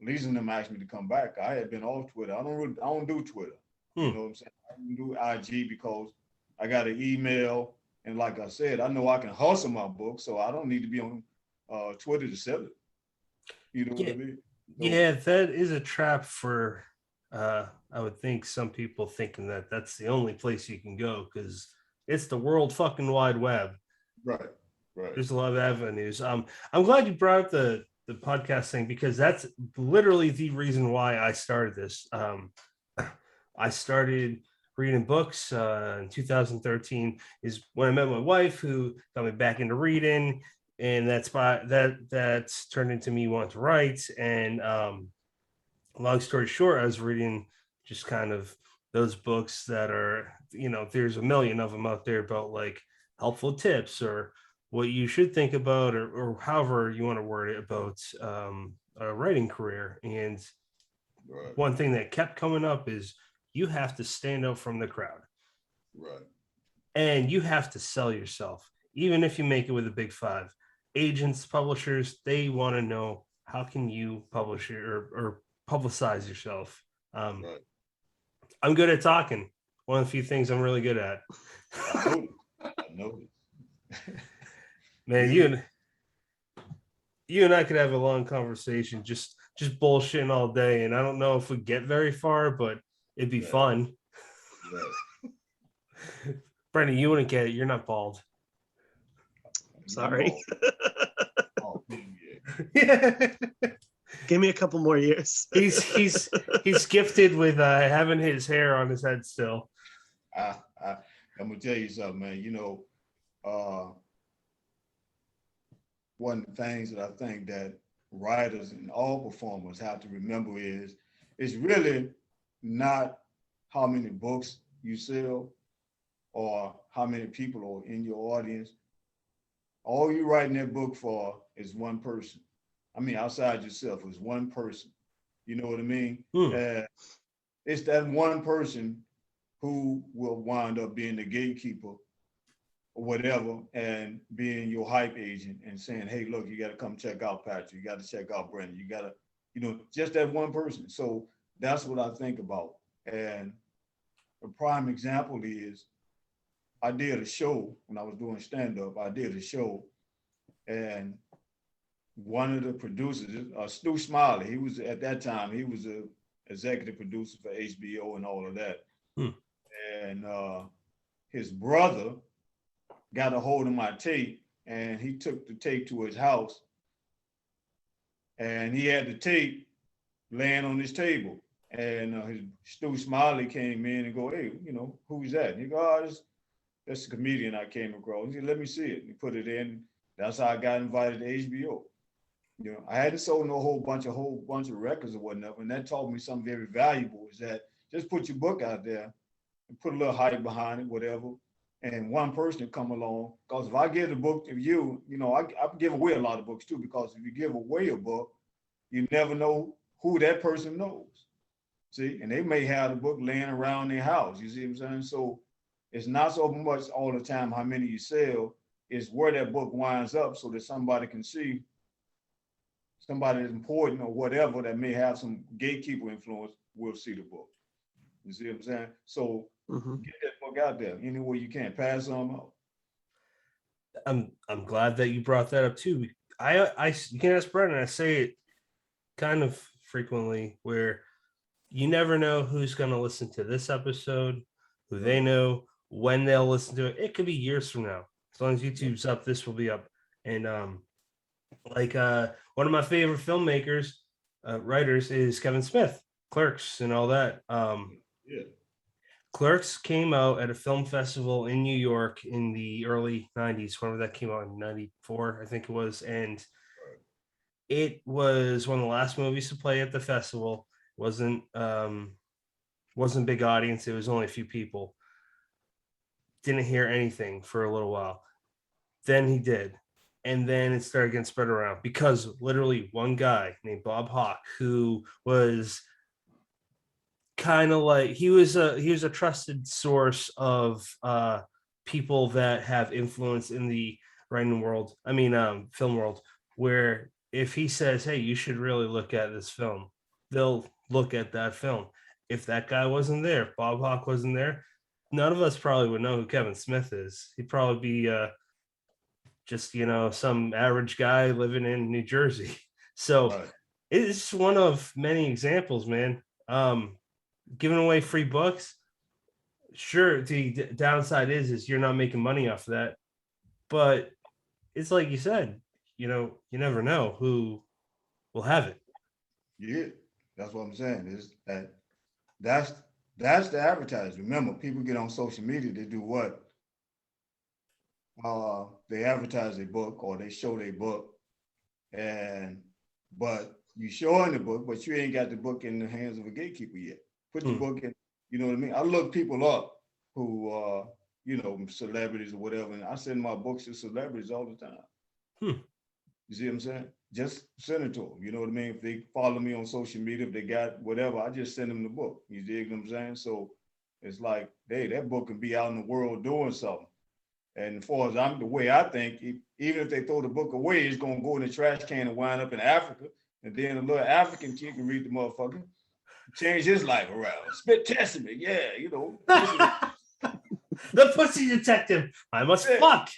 Lisa and them asked me to come back. I had been off Twitter. I don't do Twitter. You know what I'm saying? I don't do IG because I got an email. And like I said, I know I can hustle my book, so I don't need to be on Twitter to sell it. You know what I mean? So, yeah, that is a trap for I would think some people thinking that that's the only place you can go because it's the world fucking wide web. Right. There's a lot of avenues. I'm glad you brought up the podcast thing because that's literally the reason why I started this. I started reading books in 2013 is when I met my wife who got me back into reading, and that's turned into me wanting to write. And long story short, I was reading just kind of those books that are, there's a million of them out there about like helpful tips or what you should think about or however you want to word it about a writing career. And one thing that kept coming up is you have to stand out from the crowd. Right. And you have to sell yourself, even if you make it with a big five. Agents, publishers, they want to know how can you publish it or publicize yourself. I'm good at talking. One of the few things I'm really good at. I know. Man, you and I could have a long conversation, just bullshitting all day, and I don't know if we get very far, but it'd be fun. Right. Brendan, you wouldn't get it. You're not bald. Sorry. Yeah. Give me a couple more years. he's gifted with having his hair on his head still. I'm gonna tell you something, man. One of the things that I think that writers and all performers have to remember is it's really not how many books you sell or how many people are in your audience. All you're writing that book for is one person. I mean, outside yourself, is one person. You know what I mean? It's that one person who will wind up being the gatekeeper or whatever and being your hype agent and saying, hey, look, you got to come check out Patrick. You got to check out Brendan. You got to, just that one person. So that's what I think about. And a prime example is I did a show when I was doing stand-up. I did a show and one of the producers, Stu Smiley, he was at that time, he was a executive producer for HBO and all of that. Hmm. And his brother got a hold of my tape, and he took the tape to his house, and he had the tape laying on his table. And his Stu Smiley came in and go, hey, who's that? And he go, oh, that's a comedian I came across. He said, let me see it. And he put it in. That's how I got invited to HBO. I hadn't sold no whole bunch of records or whatnot. And that taught me something very valuable, is that just put your book out there and put a little hype behind it, whatever. And one person will come along. Because if I give the book to you, I give away a lot of books too, because if you give away a book, you never know who that person knows. See, and they may have the book laying around their house. You see what I'm saying? So it's not so much all the time how many you sell, it's where that book winds up, so that somebody can see, somebody that's important or whatever that may have some gatekeeper influence will see the book. You see what I'm saying? So get that book out there any way you can. Pass them out. I'm glad that you brought that up too. You can ask Brennan. I say it kind of frequently, where you never know who's going to listen to this episode, who they know, when they'll listen to it. It could be years from now. As long as YouTube's up, this will be up. And one of my favorite filmmakers, writers, is Kevin Smith, Clerks and all that. Clerks came out at a film festival in New York in the early 90s, whenever that came out, in 94, I think it was. And it was one of the last movies to play at the festival. Wasn't a big audience. It was only a few people. Didn't hear anything for a little while. Then he did. And then it started getting spread around, because literally one guy named Bob Hawke, who was kind of like, he was a trusted source of people that have influence in the writing world. Film world, where if he says, hey, you should really look at this film, they'll look at that film. If that guy wasn't there, if Bob Hawke wasn't there, none of us probably would know who Kevin Smith is. He'd probably be just some average guy living in New Jersey. So it's one of many examples, man. Giving away free books, sure, the downside is you're not making money off of that, but it's like you said, you never know who will have it. Yeah, that's what I'm saying. Is that's the advertising. Remember, people get on social media, they do what? They advertise their book, or they show their book, but you showing the book, but you ain't got the book in the hands of a gatekeeper yet. Put your book in, you know what I mean? I look people up who celebrities or whatever, and I send my books to celebrities all the time. You see what I'm saying? Just send it to them. You know what I mean? If they follow me on social media, if they got whatever, I just send them the book. You dig what I'm saying? So it's like, hey, that book can be out in the world doing something. And as far as the way I think, even if they throw the book away, it's gonna go in the trash can and wind up in Africa. And then a little African kid can read the motherfucker, change his life around. Spit testament, yeah, The pussy detective. I must fuck.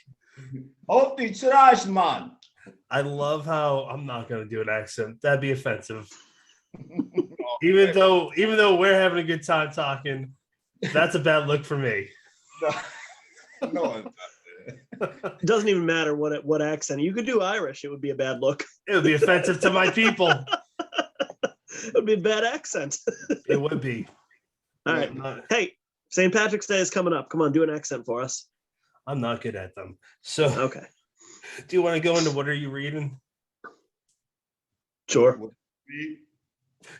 Hope the trash man. I love how I'm not gonna do an accent. That'd be offensive. Even though we're having a good time talking, that's a bad look for me. No, it doesn't even matter what accent. You could do Irish, it would be a bad look. It would be offensive to my people. It would be a bad accent. It would be. All right. Hey, St. Patrick's Day is coming up. Come on, do an accent for us. I'm not good at them. So okay. Do you want to go into what are you reading? Sure.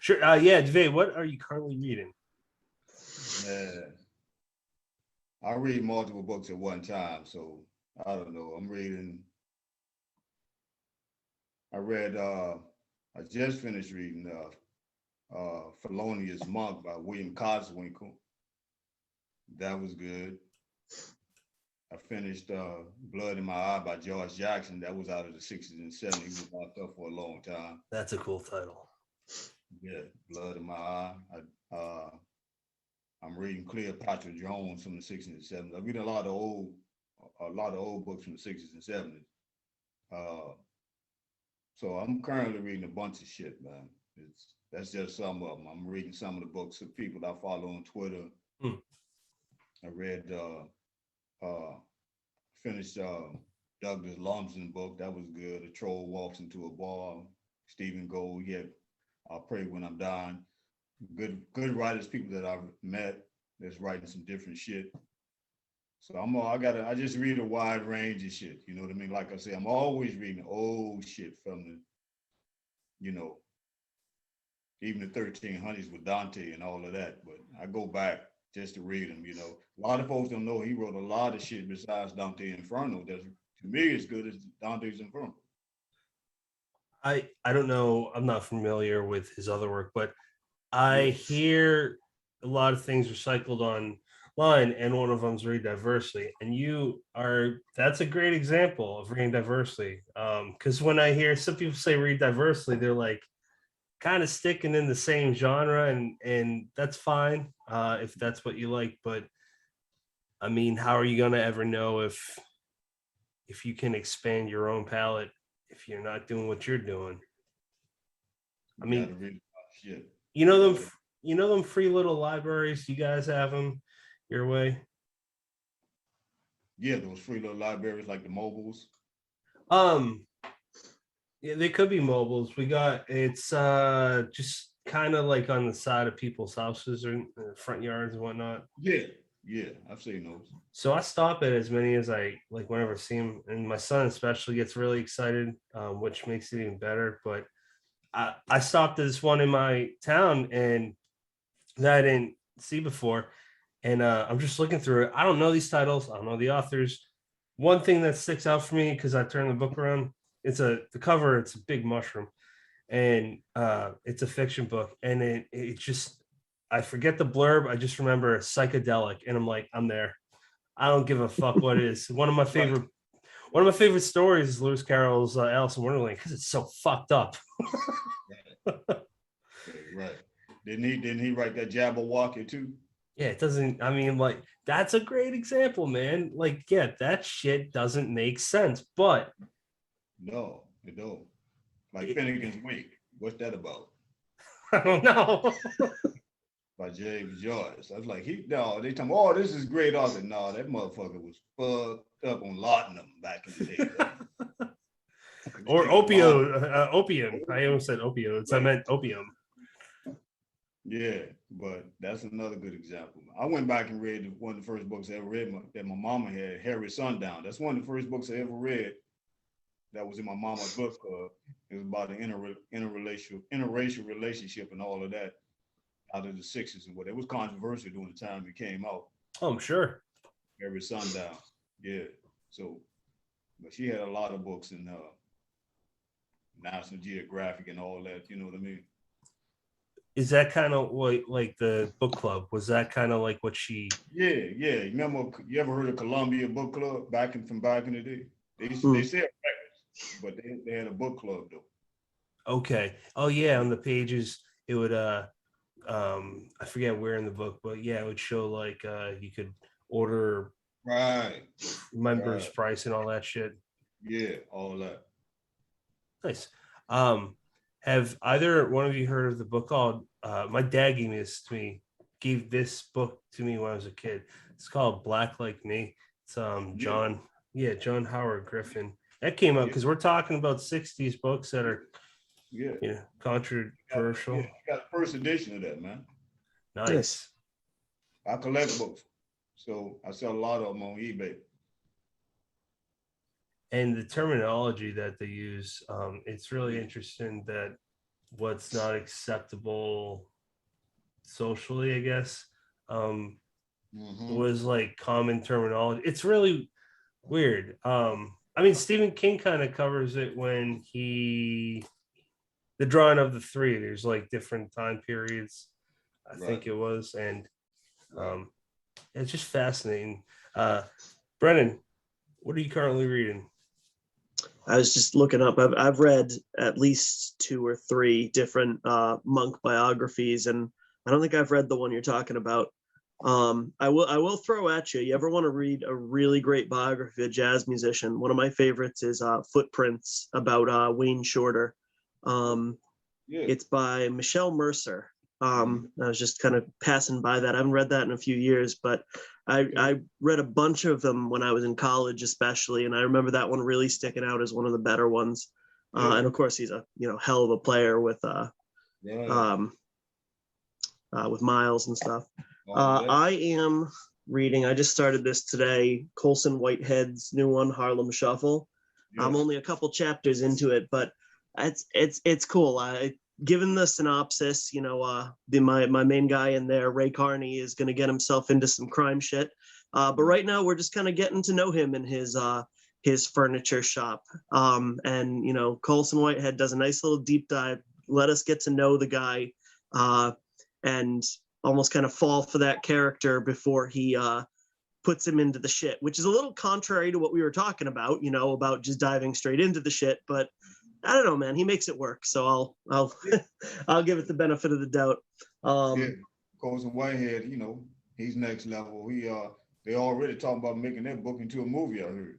Sure. Yeah, Duvay, what are you currently reading? I read multiple books at one time, so I don't know. I just finished reading Felonious Monk by William Cotswinkle. That was good. I finished Blood in My Eye by George Jackson. That was out of the 60s and 70s. He was locked up for a long time. That's a cool title. Yeah, Blood in My Eye. I'm reading Cleopatra Jones from the 60s and 70s. I'm reading a lot of old books from the 60s and 70s. So I'm currently reading a bunch of shit, man. That's just some of them. I'm reading some of the books of people I follow on Twitter. Hmm. I read finished Douglas Lumsden book. That was good. A Troll Walks into a Bar. Stephen Gould. Yeah, I'll pray when I'm dying. Good writers, people that I've met that's writing some different shit. So I just read a wide range of shit. You know what I mean? Like I say, I'm always reading old shit from the, you know, even the 1300s with Dante and all of that. But I go back just to read them, you know. A lot of folks don't know he wrote a lot of shit besides Dante Inferno that's, to me, as good as Dante's Inferno. I don't know. I'm not familiar with his other work, but I hear a lot of things recycled online, and one of them's read diversely. And that's a great example of reading diversely. Because when I hear some people say read diversely, they're like kind of sticking in the same genre, and that's fine if that's what you like. But I mean, how are you gonna ever know if you can expand your own palette if you're not doing what you're doing? I mean, shit. you know them free little libraries. You guys have them your way. Yeah, those free little libraries like the mobiles. Yeah, they could be mobiles. It's just kind of like on the side of people's houses or in the front yards and whatnot. Yeah, I've seen those. So I stop at as many as I like whenever I see them, and my son especially gets really excited, which makes it even better. But I stopped at this one in my town and that I didn't see before, and I'm just looking through it. I don't know these titles. I don't know the authors. One thing that sticks out for me because I turned the book around. The cover. It's a big mushroom, and it's a fiction book, and it just I forget the blurb. I just remember psychedelic, and I'm like, I'm there. I don't give a fuck what it is. One of my favorite stories is Lewis Carroll's Alice in Wonderland because it's so fucked up. Right. Didn't he write that Jabberwocky too? Yeah, it doesn't. I mean, like that's a great example, man. Like, yeah, that shit doesn't make sense, but no, it don't. Like Finnegan's Wake. What's that about? I don't know. By James Joyce. I was like, they tell me, oh, this is great author. No, that motherfucker was fucked up on laudanum back in the day. Or opium. I almost said opioids. I meant opium. Yeah, but that's another good example. I went back and read one of the first books I ever read that my mama had, Harry Sundown. That's one of the first books I ever read that was in my mama's book club. It was about the interracial relationship and all of that out of the 60s and what. It was controversial during the time it came out. Oh, I'm sure. Every Sundown. Yeah. So, but she had a lot of books in National Geographic and all that, you know what I mean? Is that kind of like the book club? Was that kind of like what she? Yeah. Remember, you ever heard of Columbia Book Club from back in the day? They sell records, but they had a book club though. Okay. Oh yeah, on the pages it would I forget where in the book, but yeah, it would show like you could order members price and all that shit. Yeah, all that. Nice. Have either one of you heard of the book called my dad gave this book to me when I was a kid. It's called Black Like Me. It's John Howard Griffin. That came up because we're talking about 60s books that are controversial. Yeah, got the first edition of that, man. Nice. I collect books, so I sell a lot of them on eBay. And the terminology that they use, it's really interesting that what's not acceptable socially, I guess, was like common terminology. It's really weird. I mean, Stephen King kind of covers it when the drawing of the three, there's like different time periods, I think it was. And it's just fascinating. Brennan, what are you currently reading? I was just looking up. I've read at least 2 or 3 different monk biographies, and I don't think I've read the one you're talking about. I will throw at you. You ever want to read a really great biography of a jazz musician? One of my favorites is Footprints about Wayne Shorter. Yeah. It's by Michelle Mercer. I was just kind of passing by that. I haven't read that in a few years, but I read a bunch of them when I was in college, especially, and I remember that one really sticking out as one of the better ones. And of course, he's a hell of a player with Miles and stuff. I am reading. I just started this today. Colson Whitehead's new one, Harlem Shuffle. I'm only a couple chapters into it, but it's cool. Given the synopsis, my main guy in there, Ray Carney, is going to get himself into some crime shit. But right now, we're just kind of getting to know him in his furniture shop. And Colson Whitehead does a nice little deep dive. Let us get to know the guy, and almost kind of fall for that character before he puts him into the shit, which is a little contrary to what we were talking about, about just diving straight into the shit. But I don't know, man, he makes it work. So I'll I'll give it the benefit of the doubt. Colson Whitehead, he's next level. They already talking about making that book into a movie, I heard.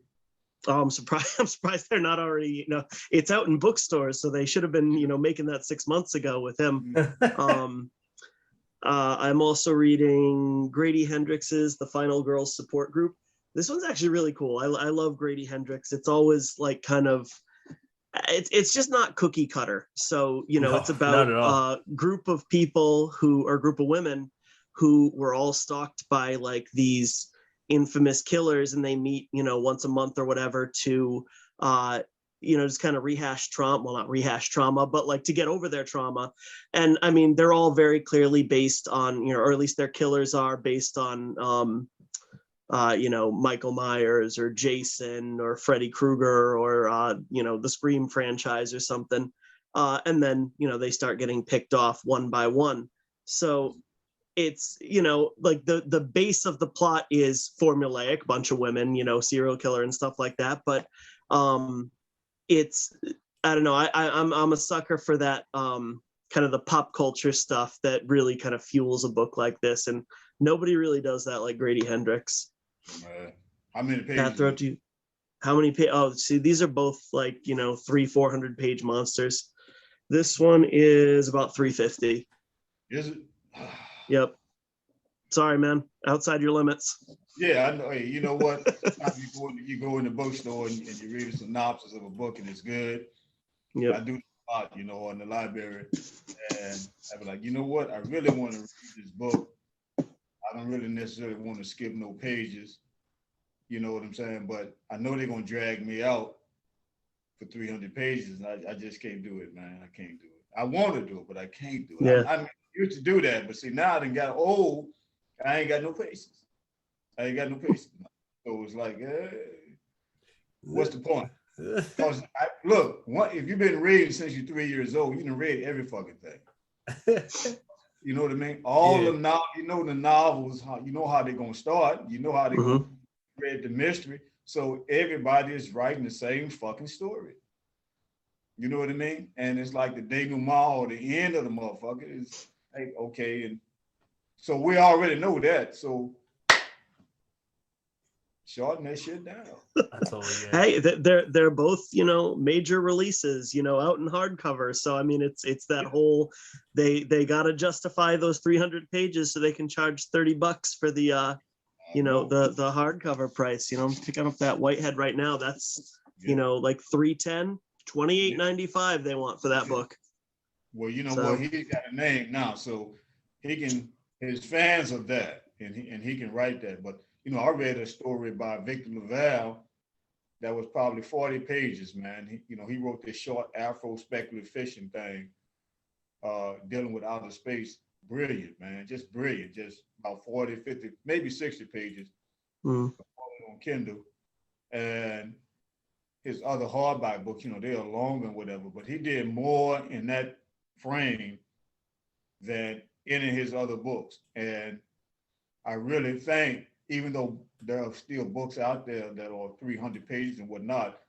Oh, I'm surprised they're not already, it's out in bookstores, so they should have been, making that 6 months ago with him. I'm also reading Grady Hendrix's The Final Girls Support Group. This one's actually really cool. I love Grady Hendrix. It's always like kind of, it's just not cookie cutter. So, it's about a group of people group of women who were all stalked by like these infamous killers, and they meet, once a month or whatever to, just kind of rehash trauma. Well, not rehash trauma, but like to get over their trauma. And I mean, they're all very clearly based on, or at least their killers are based on, Michael Myers or Jason or Freddy Krueger or, the Scream franchise or something. And then, they start getting picked off one by one. So it's, like the base of the plot is formulaic, bunch of women, serial killer and stuff like that. But it's, I don't know, I'm a sucker for that kind of the pop culture stuff that really kind of fuels a book like this. And nobody really does that like Grady Hendrix. How many pages? How many pages? Oh, see, these are both like, 300-400 page monsters. This one is about 350. Is it? Yep. Sorry, man. Outside your limits. Yeah, I know. Hey, you know what? you go in the bookstore and you read a synopsis of a book and it's good. Yep. I do a lot, in the library. And I be like, you know what? I really want to read this book. I don't really necessarily want to skip no pages. You know what I'm saying? But I know they're going to drag me out for 300 pages. And I just can't do it, man. I can't do it. I want to do it, but I can't do it. Yeah. I used to do that, but see, now I done got old. I ain't got no patience. So it's like, what's the point? Because look, if you've been reading since you're 3 years old, you done read every fucking thing. You know what I mean? All the the novels, how they're gonna start. You know how they're gonna read the mystery. So everybody is writing the same fucking story. You know what I mean? And it's like the denouement or the end of the motherfucker is like, okay, and so we already know that. So shorten that shit down. That's all we get. Hey, they're both, major releases, out in hardcover. So I mean, it's that whole they gotta justify those 300 pages so they can charge $30 for the the hardcover price. I'm picking up that Whitehead right now. That's like $310, $28.95 they want for that book. Well, what, he's got a name now, so his fans of that, and he can write that. But I read a story by Victor LaValle that was probably 40 pages, man. He wrote this short Afro speculative fiction thing dealing with outer space. Brilliant, man, just brilliant. Just about 40, 50, maybe 60 pages on Kindle. And his other hardback books, they are long and whatever, but he did more in that frame than any of his other books. And I really think, even though there are still books out there that are 300 pages and whatnot,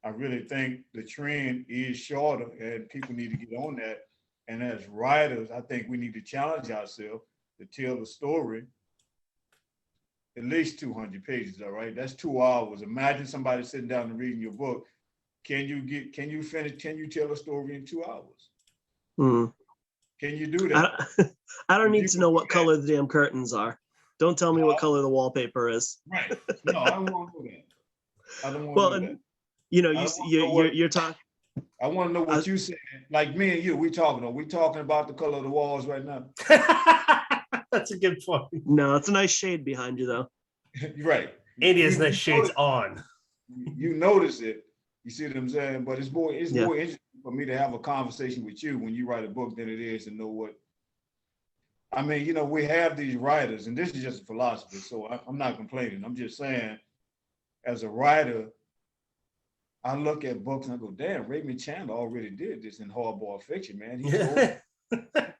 I really think the trend is shorter and people need to get on that. And as writers, I think we need to challenge ourselves to tell the story at least 200 pages, all right? That's 2 hours. Imagine somebody sitting down and reading your book. Can you tell a story in 2 hours? Hmm. Can you do that? I don't If need you to can know do what that- color the damn curtains are. Don't tell me what No. color the wallpaper is. Right. No, I don't want to know that. I don't want Well, to know and that. you know, I you don't wanna know what- you're talking. I want to know what you said. Like me and you, we talking. Are we talking about the color of the walls right now? That's a good point. No, it's a nice shade behind you, though. Right. Andy has You- nice you shades notice- on. You notice it. You see what I'm saying? But it's more Yeah. interesting for me to have a conversation with you when you write a book than it is to know what. I mean, you know, we have these writers, and this is just a philosophy, so I'm not complaining. I'm just saying, as a writer, I look at books and I go, damn, Raymond Chandler already did this in hardball fiction, man. He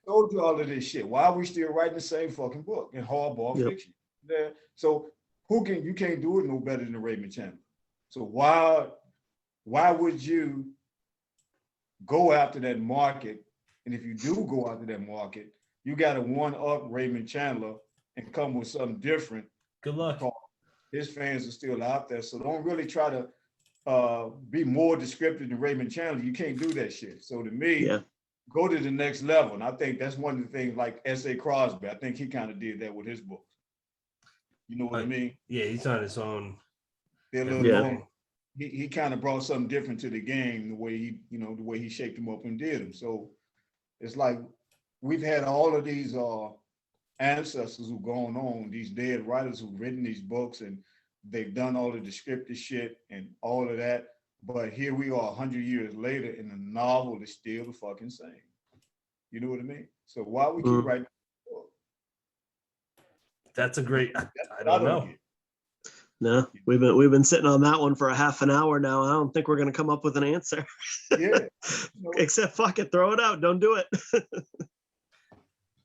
told you all of this shit. Why are we still writing the same fucking book in hardball Yep. fiction? Yeah. So you can't do it no better than Raymond Chandler. So why would you go after that market? And if you do go after that market, you got to one up Raymond Chandler and come with something different. Good luck. His fans are still out there. So don't really try to be more descriptive than Raymond Chandler. You can't do that shit. So to me, Yeah. go to the next level. And I think that's one of the things like S.A. Crosby. I think he kind of did that with his books. You know what I mean? Yeah, he's on his own. They're a little Yeah. more, he kind of brought something different to the game, the way he shaped them up and did them. So it's like we've had all of these ancestors who've gone on, these dead writers who've written these books and they've done all the descriptive shit and all of that. But here we are 100 years later and the novel is still the fucking same. You know what I mean? So why we keep writing? That's a great. I I don't know. get. No, we've been sitting on that one for a half an hour now. I don't think we're gonna come up with an answer. Yeah. No. Except fuck it, throw it out. Don't do it.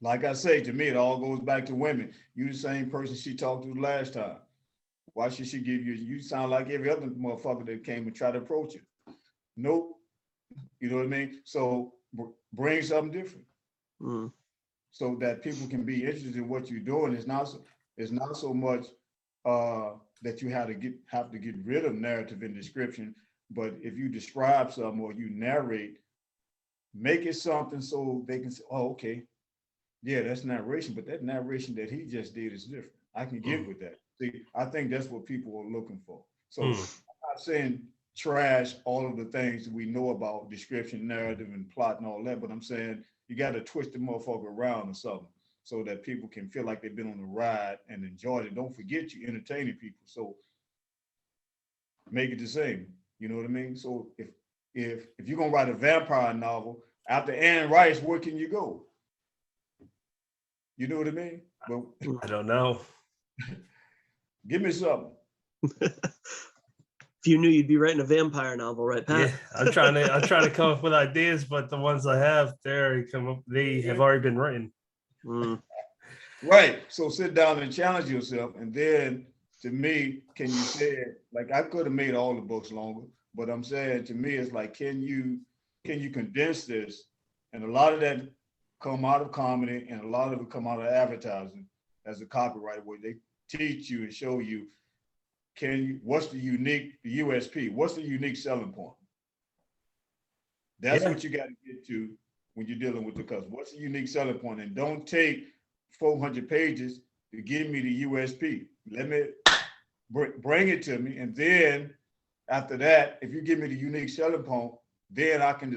Like I say, to me, it all goes back to women. You the same person she talked to last time. Why should she give you sound like every other motherfucker that came and tried to approach you? Nope. You know what I mean? So bring something different Mm. so that people can be interested in what you're doing. It's not so much that you have to get rid of narrative and description, but if you describe something or you narrate, make it something so they can say, oh, okay, yeah, that's narration, but that narration that he just did is different. I can get with that. See, I think that's what people are looking for. So I'm not saying trash all of the things that we know about description, narrative, and plot and all that, but I'm saying you got to twist the motherfucker around or something so that people can feel like they've been on the ride and enjoyed it. Don't forget you're entertaining people. So make it the same. You know what I mean? So if you're gonna write a vampire novel, after Anne Rice, where can you go? You know what I mean? But I don't know. give me something. If you knew, you'd be writing a vampire novel, right, Pat? Yeah, I'm trying to come up with ideas, but the ones I have, they have already been written. Mm. Right. So sit down and challenge yourself. And then to me, can you say it? Like I could have made all the books longer, but I'm saying to me, it's like, can you condense this? And a lot of that come out of comedy and a lot of it come out of advertising as a copywriter, where they teach you and show you, what's the USP? What's the unique selling point? That's what you got to get to when you're dealing with the customer. What's the unique selling point? And don't take 400 pages to give me the USP. Let me bring it to me. And then after that, if you give me the unique selling point, then I can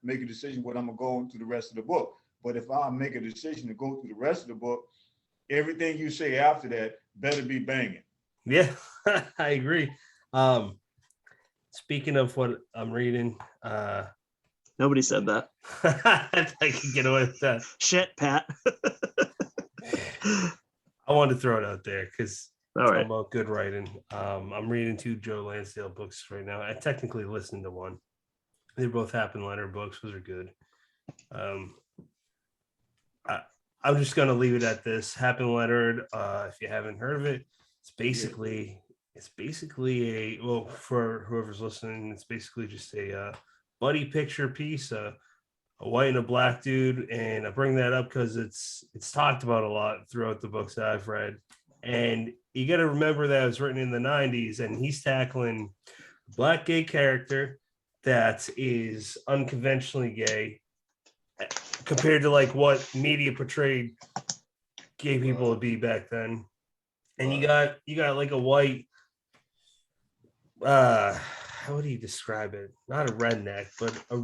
make a decision what I'm gonna go into the rest of the book. But if I make a decision to go through the rest of the book, everything you say after that better be banging. Yeah, I agree. Speaking of what I'm reading, Nobody said that. I can get away with that. Shit, Pat. I wanted to throw it out there because All right. about good writing. I'm reading 2 Joe Lansdale books right now. I technically listened to one. They're both Happen Letter books. Those are good. I'm just gonna leave it at this. Happen Letter. If you haven't heard of it, it's basically for whoever's listening, it's basically just a buddy picture piece, a white and a black dude, and I bring that up because it's talked about a lot throughout the books that I've read. And you got to remember that it was written in the 90s, and he's tackling a black gay character that is unconventionally gay compared to like what media portrayed gay people to be back then. And you got like a white how would you describe it? Not a redneck, but a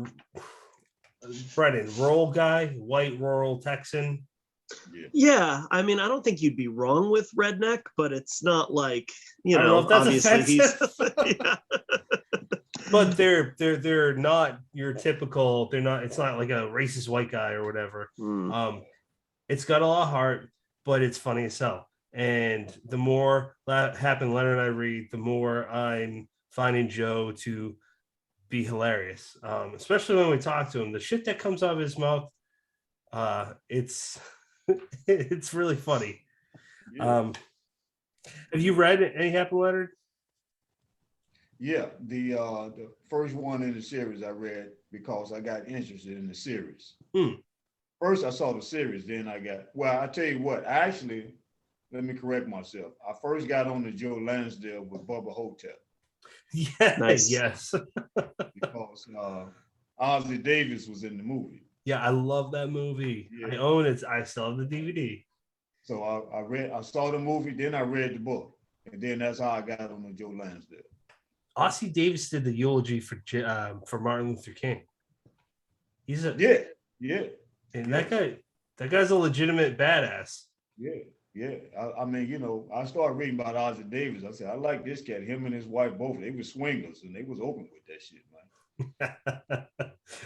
Brennan, rural guy, white rural Texan. Yeah, I mean, I don't think you'd be wrong with redneck, but it's not like, I don't know if that's obviously offensive. yeah. But they're not your typical. They're not. It's not like a racist white guy or whatever. It's got a lot of heart, but it's funny as hell. And the more that happened, Leonard and I read, the more I'm finding Joe to be hilarious. Especially when we talk to him, the shit that comes out of his mouth, it's it's really funny. Yeah. Have you read any Happen Leonard? Yeah, the first one in the series I read because I got interested in the series. First I saw the series, then I tell you what, actually, let me correct myself. I first got on the Joe Lansdale with Bubba Hotep. Yeah, Nice. Yes. Because Ozzie Davis was in the movie. Yeah, I love that movie. Yeah. I own it. I still have the DVD. So I saw the movie, then I read the book, and then that's how I got on the Joe Lansdale. Ossie Davis did the eulogy for Martin Luther King. He's a yeah. And that guy's a legitimate badass. Yeah. I mean, I started reading about Ozzie Davis. I said, I like this cat. Him and his wife both. They were swingers, and they was open with that shit, man.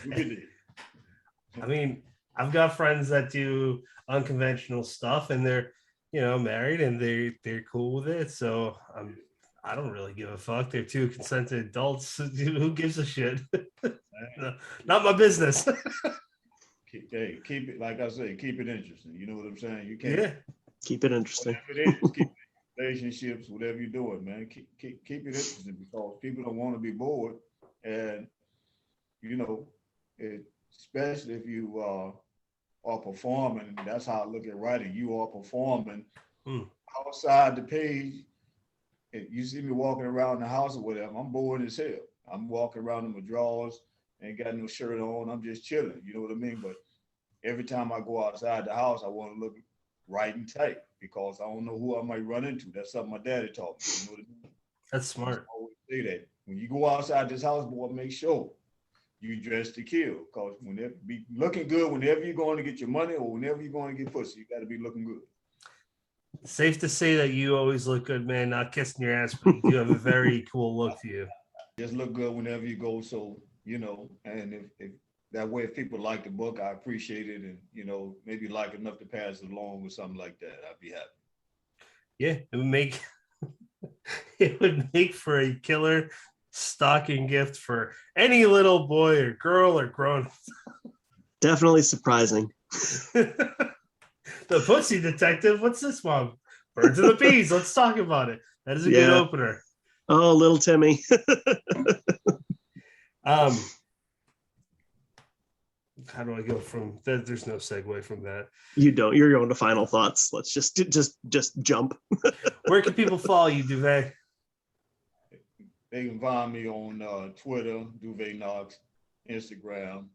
Look at it. I mean, I've got friends that do unconventional stuff, and they're married, and they're cool with it. So I don't really give a fuck. They're two consented adults. Who gives a shit? Not my business. Keep it, like I say, keep it interesting. You know what I'm saying? You can't Keep it interesting. Whatever it is, keep relationships, whatever you're doing, man. Keep it interesting because people don't want to be bored. And especially if you are performing, that's how I look at writing. You are performing outside the page. If you see me walking around the house or whatever, I'm bored as hell. I'm walking around in my drawers, ain't got no shirt on. I'm just chilling. You know what I mean? But every time I go outside the house, I want to look right and tight because I don't know who I might run into. That's something my daddy taught me. You know what I mean? That's smart. I always say that. When you go outside this house, boy, make sure you dress to kill. Because whenever be looking good, whenever you're going to get your money or whenever you're going to get pussy, you got to be looking good. Safe to say that you always look good, man. Not kissing your ass, but you do have a very cool look to you. Just look good whenever you go. So, and if that way, if people like the book, I appreciate it. And, maybe like enough to pass it along with something like that. I'd be happy. Yeah, it would make for a killer stocking gift for any little boy or girl or grown. Definitely surprising. The Pussy Detective. What's this, Mom? Birds and the Bees. Let's talk about it. That is a good opener. Oh, little Timmy. How do I go from that? There's no segue from that. You don't. You're going to final thoughts. Let's just jump. Where can people follow you, Duvay? They can find me on Twitter, Duvay Knox, Instagram,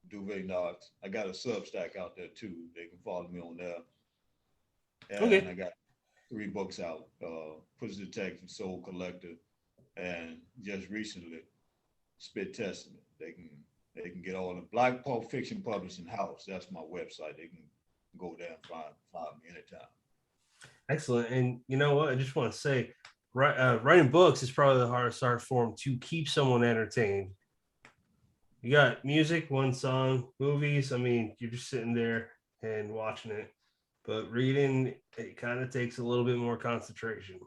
Duvay Knox. I got a Substack out there too. They can follow me on there. And I got 3 books out: Pussy Detective, Soul Collector, and just recently, Spit Testament. They can get all the Black Pulp Fiction Publishing House. That's my website. They can go there and find me anytime. Excellent. And you know what? I just want to say, writing books is probably the hardest art form to keep someone entertained. You got music, one song, movies. I mean, you're just sitting there and watching it. But reading, it kind of takes a little bit more concentration.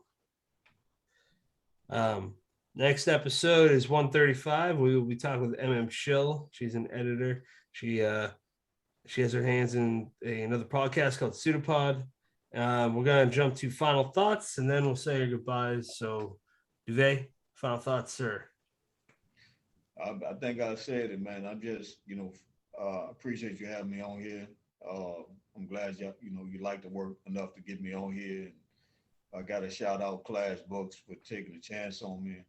Next episode is 135. We will be talking with M.M. Schill. She's an editor. She has her hands in another podcast called Pseudopod. We're going to jump to final thoughts, and then we'll say our goodbyes. So, Duvay, final thoughts, sir. I think I said it, man. I'm just, appreciate you having me on here. I'm glad you like to work enough to get me on here. I got to shout out Clash Books for taking a chance on me,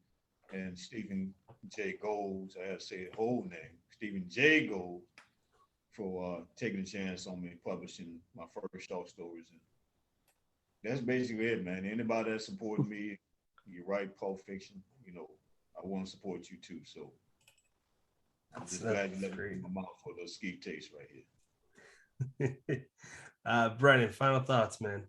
and Stephen J. Golds, I have to say the whole name, Stephen J. Gold, for taking a chance on me, publishing my first short stories. And that's basically it, man. Anybody that supported me, you write Pulp Fiction, you know, I want to support you too. So I'm just glad you let me put my mouth for the skeet taste right here. Brennan, final thoughts, man.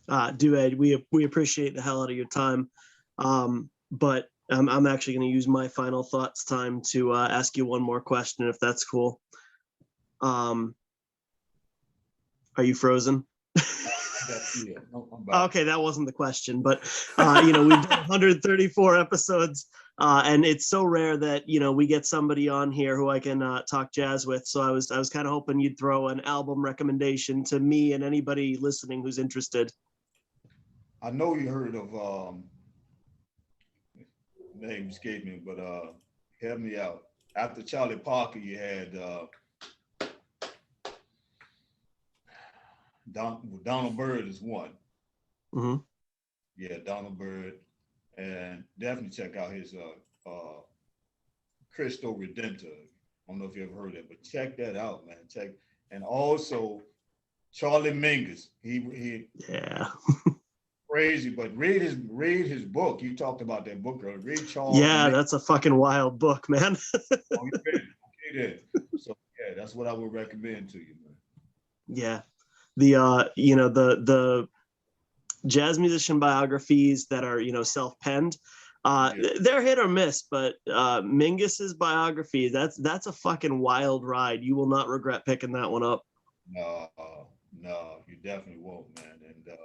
Duvay, we appreciate the hell out of your time. But I'm actually going to use my final thoughts time to ask you one more question, if that's cool. Are you frozen? Okay, that wasn't the question, but we've done 134 episodes, and it's so rare that we get somebody on here who I can talk jazz with. So I was kind of hoping you'd throw an album recommendation to me and anybody listening who's interested. I know you heard of name escaped me, but help me out. After Charlie Parker, you had Donald Byrd is one. Mm-hmm. Yeah, Donald Byrd, and definitely check out his Cristo Redemptor. I don't know if you ever heard that, but check that out, man. And also Charlie Mingus. He yeah. Crazy, but read his book. You talked about that book earlier. Read Charles. Yeah, Mingus. that's a fucking wild book, man. Oh, you read it? Okay, then. So yeah, that's what I would recommend to you, man. Yeah. The jazz musician biographies that are self-penned, they're hit or miss, but Mingus's biography, that's a fucking wild ride. You will not regret picking that one up. No, you definitely won't, man. And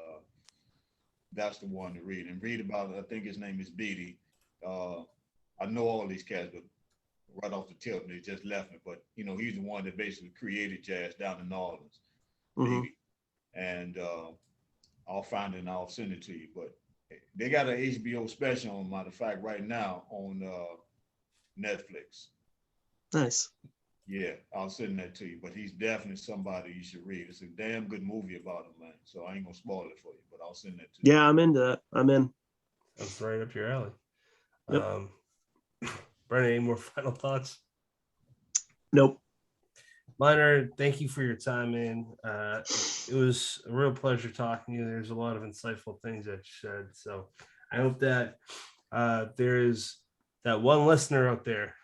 that's the one to read. And read about, I think his name is Beatty. I know all these cats, but right off the tip, they just left me. But he's the one that basically created jazz down in New Orleans. Mm-hmm. And I'll find it and I'll send it to you. But they got an HBO special, on matter of fact, right now on Netflix. Nice. Yeah, I'll send that to you. But he's definitely somebody you should read. It's a damn good movie about him, man. So I ain't gonna spoil it for you, but I'll send that to you. Yeah, I'm into that. I'm in. That's right up your alley. Yep. Brennan, any more final thoughts? Nope. Minor, thank you for your time, man. It was a real pleasure talking to you. There's a lot of insightful things that you said. So I hope that there is that one listener out there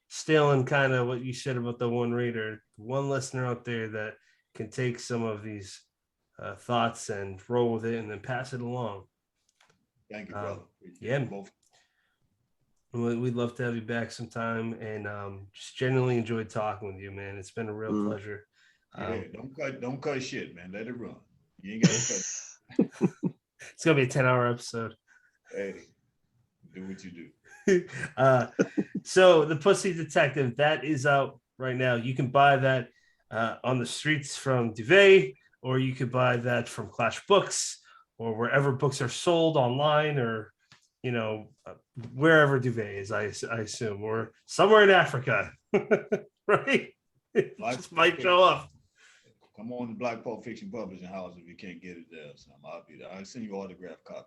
stealing kind of what you said about the one reader, one listener out there that can take some of these thoughts and roll with it and then pass it along. Thank you, brother. Yeah. Both. We'd love to have you back sometime, and just genuinely enjoyed talking with you, man. It's been a real pleasure. Yeah, don't cut shit, man. Let it run. You ain't got to cut. It's gonna be a 10-hour episode. Hey, do what you do. So the Pussy Detective, that is out right now. You can buy that on the streets from Duvay, or you could buy that from Clash Books, or wherever books are sold online, or wherever Duvay is, I assume, or somewhere in Africa, right? Just might show up. Come on to Black Pulp Fiction Publishing House if you can't get it there. So I'll be there. I'll send you autographed copy.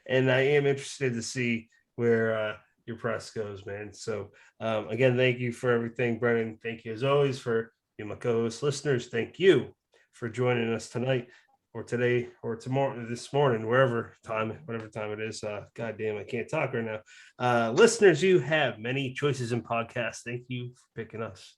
And I am interested to see where your press goes, man. So again, thank you for everything, Brennan. Thank you as always for you, my co-host listeners. Thank you for joining us tonight, or today, or tomorrow, this morning, whatever time it is. God damn, I can't talk right now. Listeners, you have many choices in podcasts. Thank you for picking us.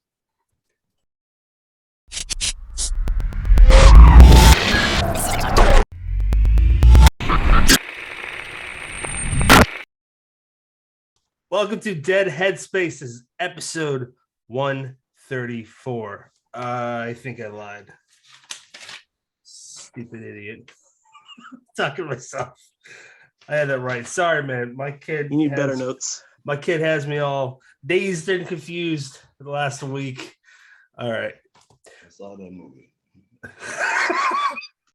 Welcome to Dead Headspace. This is episode 134. I think I lied. Stupid idiot. Talking to myself. I had that right. Sorry, man. My kid. You need better notes. My kid has me all dazed and confused for the last week. All right. I saw that movie.